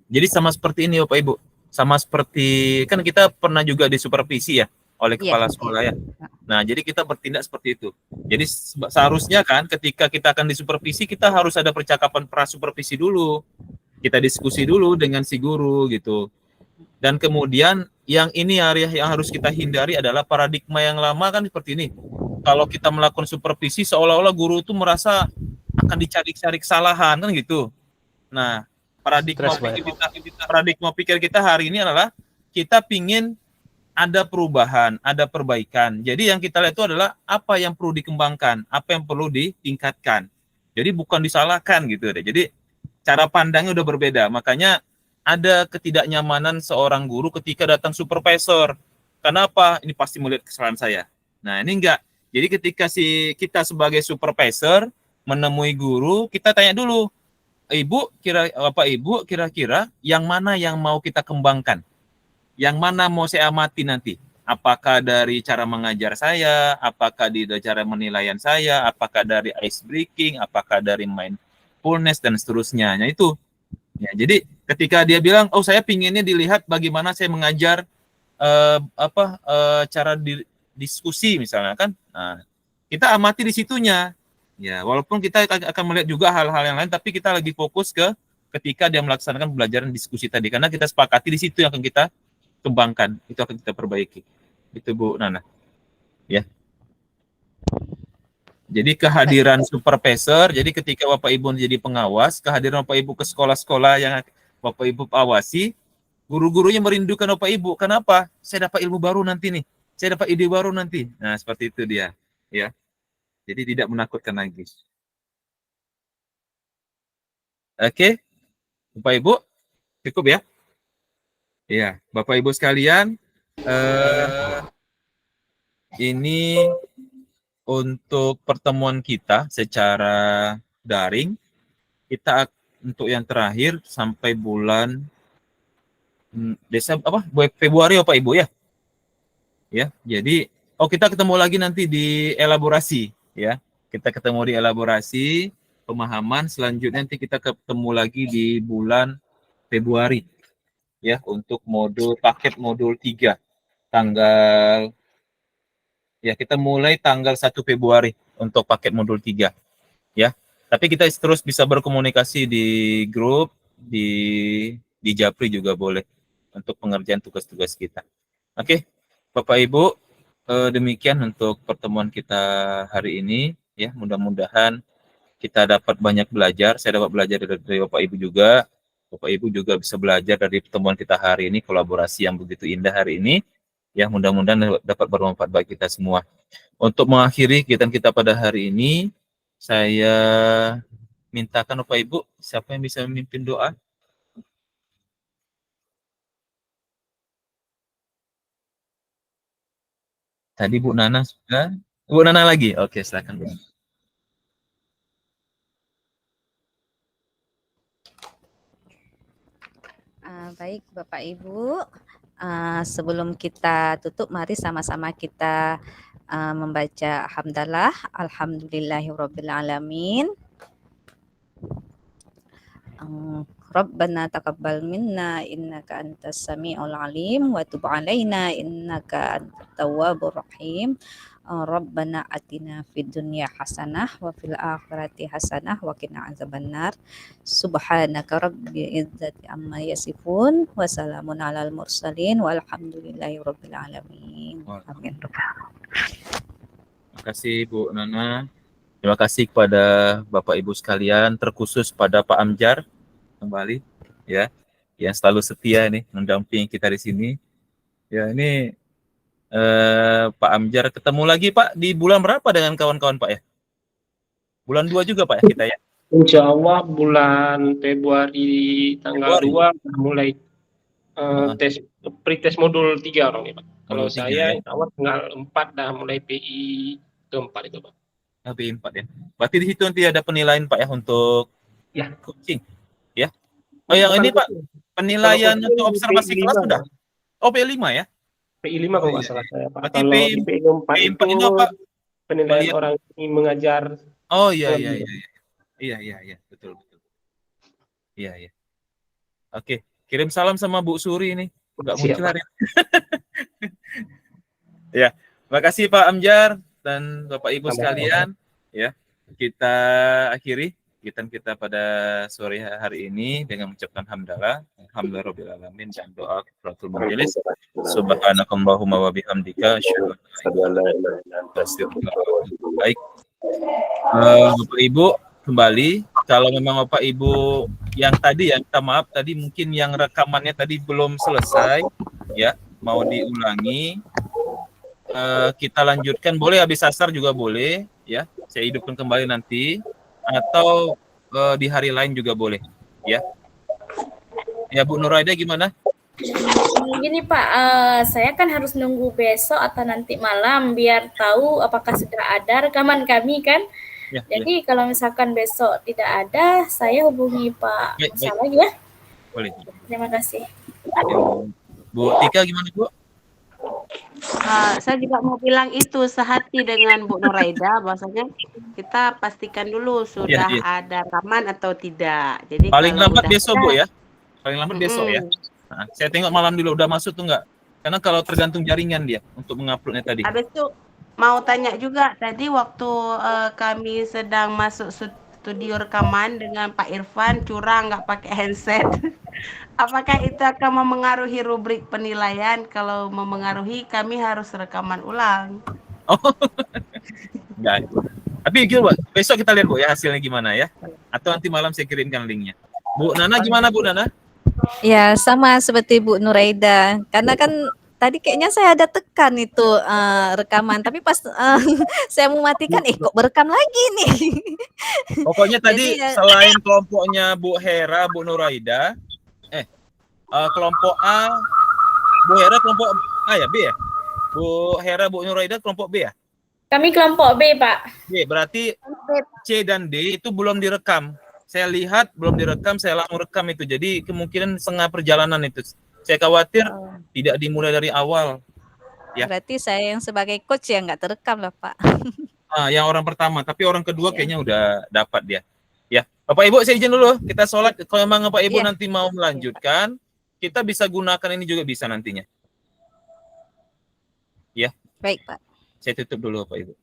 jadi sama seperti ini Bapak Ibu. Sama seperti kan kita pernah juga disupervisi ya oleh kepala sekolah ya. Nah, jadi kita bertindak seperti itu. Jadi seharusnya kan ketika kita akan disupervisi kita harus ada percakapan prasupervisi dulu. Kita diskusi dulu dengan si guru gitu. Dan kemudian yang ini yang harus kita hindari adalah paradigma yang lama kan seperti ini. Kalau kita melakukan supervisi seolah-olah guru itu merasa akan dicari-cari kesalahan kan gitu. Nah, paradigma pikir kita hari ini adalah kita pingin ada perubahan, ada perbaikan. Jadi yang kita lihat itu adalah apa yang perlu dikembangkan, apa yang perlu ditingkatkan. Jadi bukan disalahkan gitu deh. Jadi cara pandangnya udah berbeda. Makanya ada ketidaknyamanan seorang guru ketika datang supervisor. Kenapa? Ini pasti melihat kesalahan saya. Nah, ini enggak. Jadi ketika kita sebagai supervisor menemui guru, kita tanya dulu, Bapak Ibu kira-kira yang mana yang mau kita kembangkan? Yang mana mau saya amati nanti? Apakah dari cara mengajar saya, apakah dari cara penilaian saya, apakah dari ice breaking, apakah dari mindfulness dan seterusnya. Nah, itu. Ya, jadi ketika dia bilang, "Oh, saya pinginnya dilihat bagaimana saya mengajar cara diskusi misalnya kan." Nah, kita amati di situnya. Ya, walaupun kita akan melihat juga hal-hal yang lain, tapi kita lagi fokus ketika dia melaksanakan pembelajaran diskusi tadi, karena kita sepakati di situ yang akan kita kembangkan, itu akan kita perbaiki. Itu Bu Nana. Ya. Jadi kehadiran supervisor, jadi ketika Bapak Ibu menjadi pengawas, kehadiran Bapak Ibu ke sekolah-sekolah yang Bapak Ibu awasi, guru-gurunya merindukan Bapak Ibu. Kenapa? Saya dapat ilmu baru nanti nih. Saya dapat ide baru nanti. Nah, seperti itu dia, ya. Jadi tidak menakutkan lagi. Oke, Bapak Ibu, cukup ya? Iya, Bapak Ibu sekalian, ini untuk pertemuan kita secara daring, kita untuk yang terakhir sampai bulan Februari Bapak Ibu ya. Ya, jadi kita ketemu lagi nanti di elaborasi ya. Kita ketemu di elaborasi pemahaman, selanjutnya nanti kita ketemu lagi di bulan Februari ya untuk paket modul 3 tanggal ya, kita mulai tanggal 1 Februari untuk paket modul 3 ya. Tapi kita terus bisa berkomunikasi di grup, di Japri juga boleh untuk pengerjaan tugas-tugas kita. Oke, Bapak Ibu, demikian untuk pertemuan kita hari ini ya. Mudah-mudahan kita dapat banyak belajar. Saya dapat belajar dari Bapak Ibu juga. Bapak Ibu juga bisa belajar dari pertemuan kita hari ini, kolaborasi yang begitu indah hari ini. Ya, mudah-mudahan dapat bermanfaat bagi kita semua. Untuk mengakhiri kegiatan kita pada hari ini, saya mintakan Bapak Ibu, siapa yang bisa memimpin doa? Tadi Bu Nana sudah. Bu Nana lagi? Oke, silakan Bu. Baik Bapak Ibu, sebelum kita tutup, mari sama-sama kita membaca hamdalah, alhamdulillahirrabbilalamin. Rabbana taqabbal minna innaka antas sami'ul alim wa tub alaina innaka antat tawwabur rahim. Rabbana atina fid dunya hasanah wa fil akhirati hasanah wa qina azabannar. Subhanaka rabbil izzati amma yasifun wa salamun alal mursalin walhamdulillahi rabbil alamin. Amin. Terima kasih Bu Nana. Terima kasih kepada Bapak Ibu sekalian, terkhusus pada Pak Amjar kembali ya, yang selalu setia nih mendampingi kita di sini. Ya, ini Pak Amjar ketemu lagi Pak di bulan berapa dengan kawan-kawan Pak ya? Bulan 2 juga Pak ya kita ya? Insya Allah bulan Februari tanggal 2 mulai pretest modul 3 orang nih Pak. Kalau 03 saya ya. insya Allah tanggal 4 dah mulai PI keempat itu Pak. PI 4 ya. Berarti di situ nanti ada penilaian Pak ya untuk Ya. coaching ya. Oh yang Bukan ini Pak, coaching. penilaian Kalau untuk coaching observasi PI kelas 5, sudah? Oh PI 5 ya? PI 5 kalau nggak salah saya Pak. Berarti Kalau PI, di PI keempat PI 4 itu itu apa? penilaian Melihat. orang ini mengajar. Oh iya. Iya, betul. Iya. Oke, kirim salam sama Bu Suri ini. Enggak muncul hari ini. Ya, makasih Pak Amjar dan Bapak Ibu sekalian. Ya, kita akhiri kegiatan kita pada sore hari ini dengan mengucapkan hamdalah, alhamdulillahirabbil alamin dan doa kafaratul majelis. Subhanakallahumma wa bihamdika asyhadu an la ilaha illa anta astaghfiruka wa atubu ilaik. Baik. Bapak Ibu kembali, kalau memang Bapak Ibu yang tadi ya, minta maaf tadi mungkin yang rekamannya tadi belum selesai ya, mau diulangi, kita lanjutkan, boleh habis asar juga boleh ya, saya hidupkan kembali nanti atau di hari lain juga boleh ya. Ya Bu Nuraida gimana? Gini Pak, saya kan harus nunggu besok atau nanti malam biar tahu apakah sudah ada rekaman kami kan. Jadi kalau misalkan besok tidak ada, saya hubungi Pak Musa lagi ya. Boleh. Terima kasih. Bu Tika gimana Bu? Saya juga mau bilang itu sehati dengan Bu Nuraida, bahwasanya kita pastikan dulu sudah ada rekaman atau tidak. Jadi paling kalau lambat udah besok ada, Bu ya. Paling lambat besok ya. Nah, saya tengok malam dulu udah masuk tuh enggak? Karena kalau tergantung jaringan dia untuk menguploadnya tadi. Habis itu mau tanya juga tadi waktu kami sedang masuk studio rekaman dengan Pak Irfan curang nggak pakai handset. Apakah itu akan memengaruhi rubrik penilaian? Kalau memengaruhi, kami harus rekaman ulang. Oh, enggak. Tapi gitu, besok kita lihat Bu ya hasilnya gimana ya. Atau nanti malam saya kirimkan linknya. Bu Nana gimana Bu Nana? Ya sama seperti Bu Nuraida. Karena kan tadi kayaknya saya ada tekan itu rekaman, tapi pas saya mau matikan, kok berekam lagi nih. Pokoknya tadi Jadi, selain kelompoknya Bu Hera, Bu Nuraida, kelompok A, Bu Hera kelompok A ya, B ya? Bu Hera, Bu Nuraida kelompok B ya? Kami kelompok B, Pak. B, berarti C dan D itu belum direkam. Saya lihat belum direkam, saya langsung rekam itu. Jadi kemungkinan setengah perjalanan itu. Saya khawatir tidak dimulai dari awal. Ya. Berarti saya yang sebagai coach ya nggak terekam lah Pak. Yang orang pertama, tapi orang kedua kayaknya udah dapat dia. Ya, Bapak Ibu saya izin dulu, kita sholat. Kalau memang Bapak Ibu nanti mau melanjutkan, kita bisa gunakan ini juga bisa nantinya. Ya. Baik Pak. Saya tutup dulu Bapak Ibu.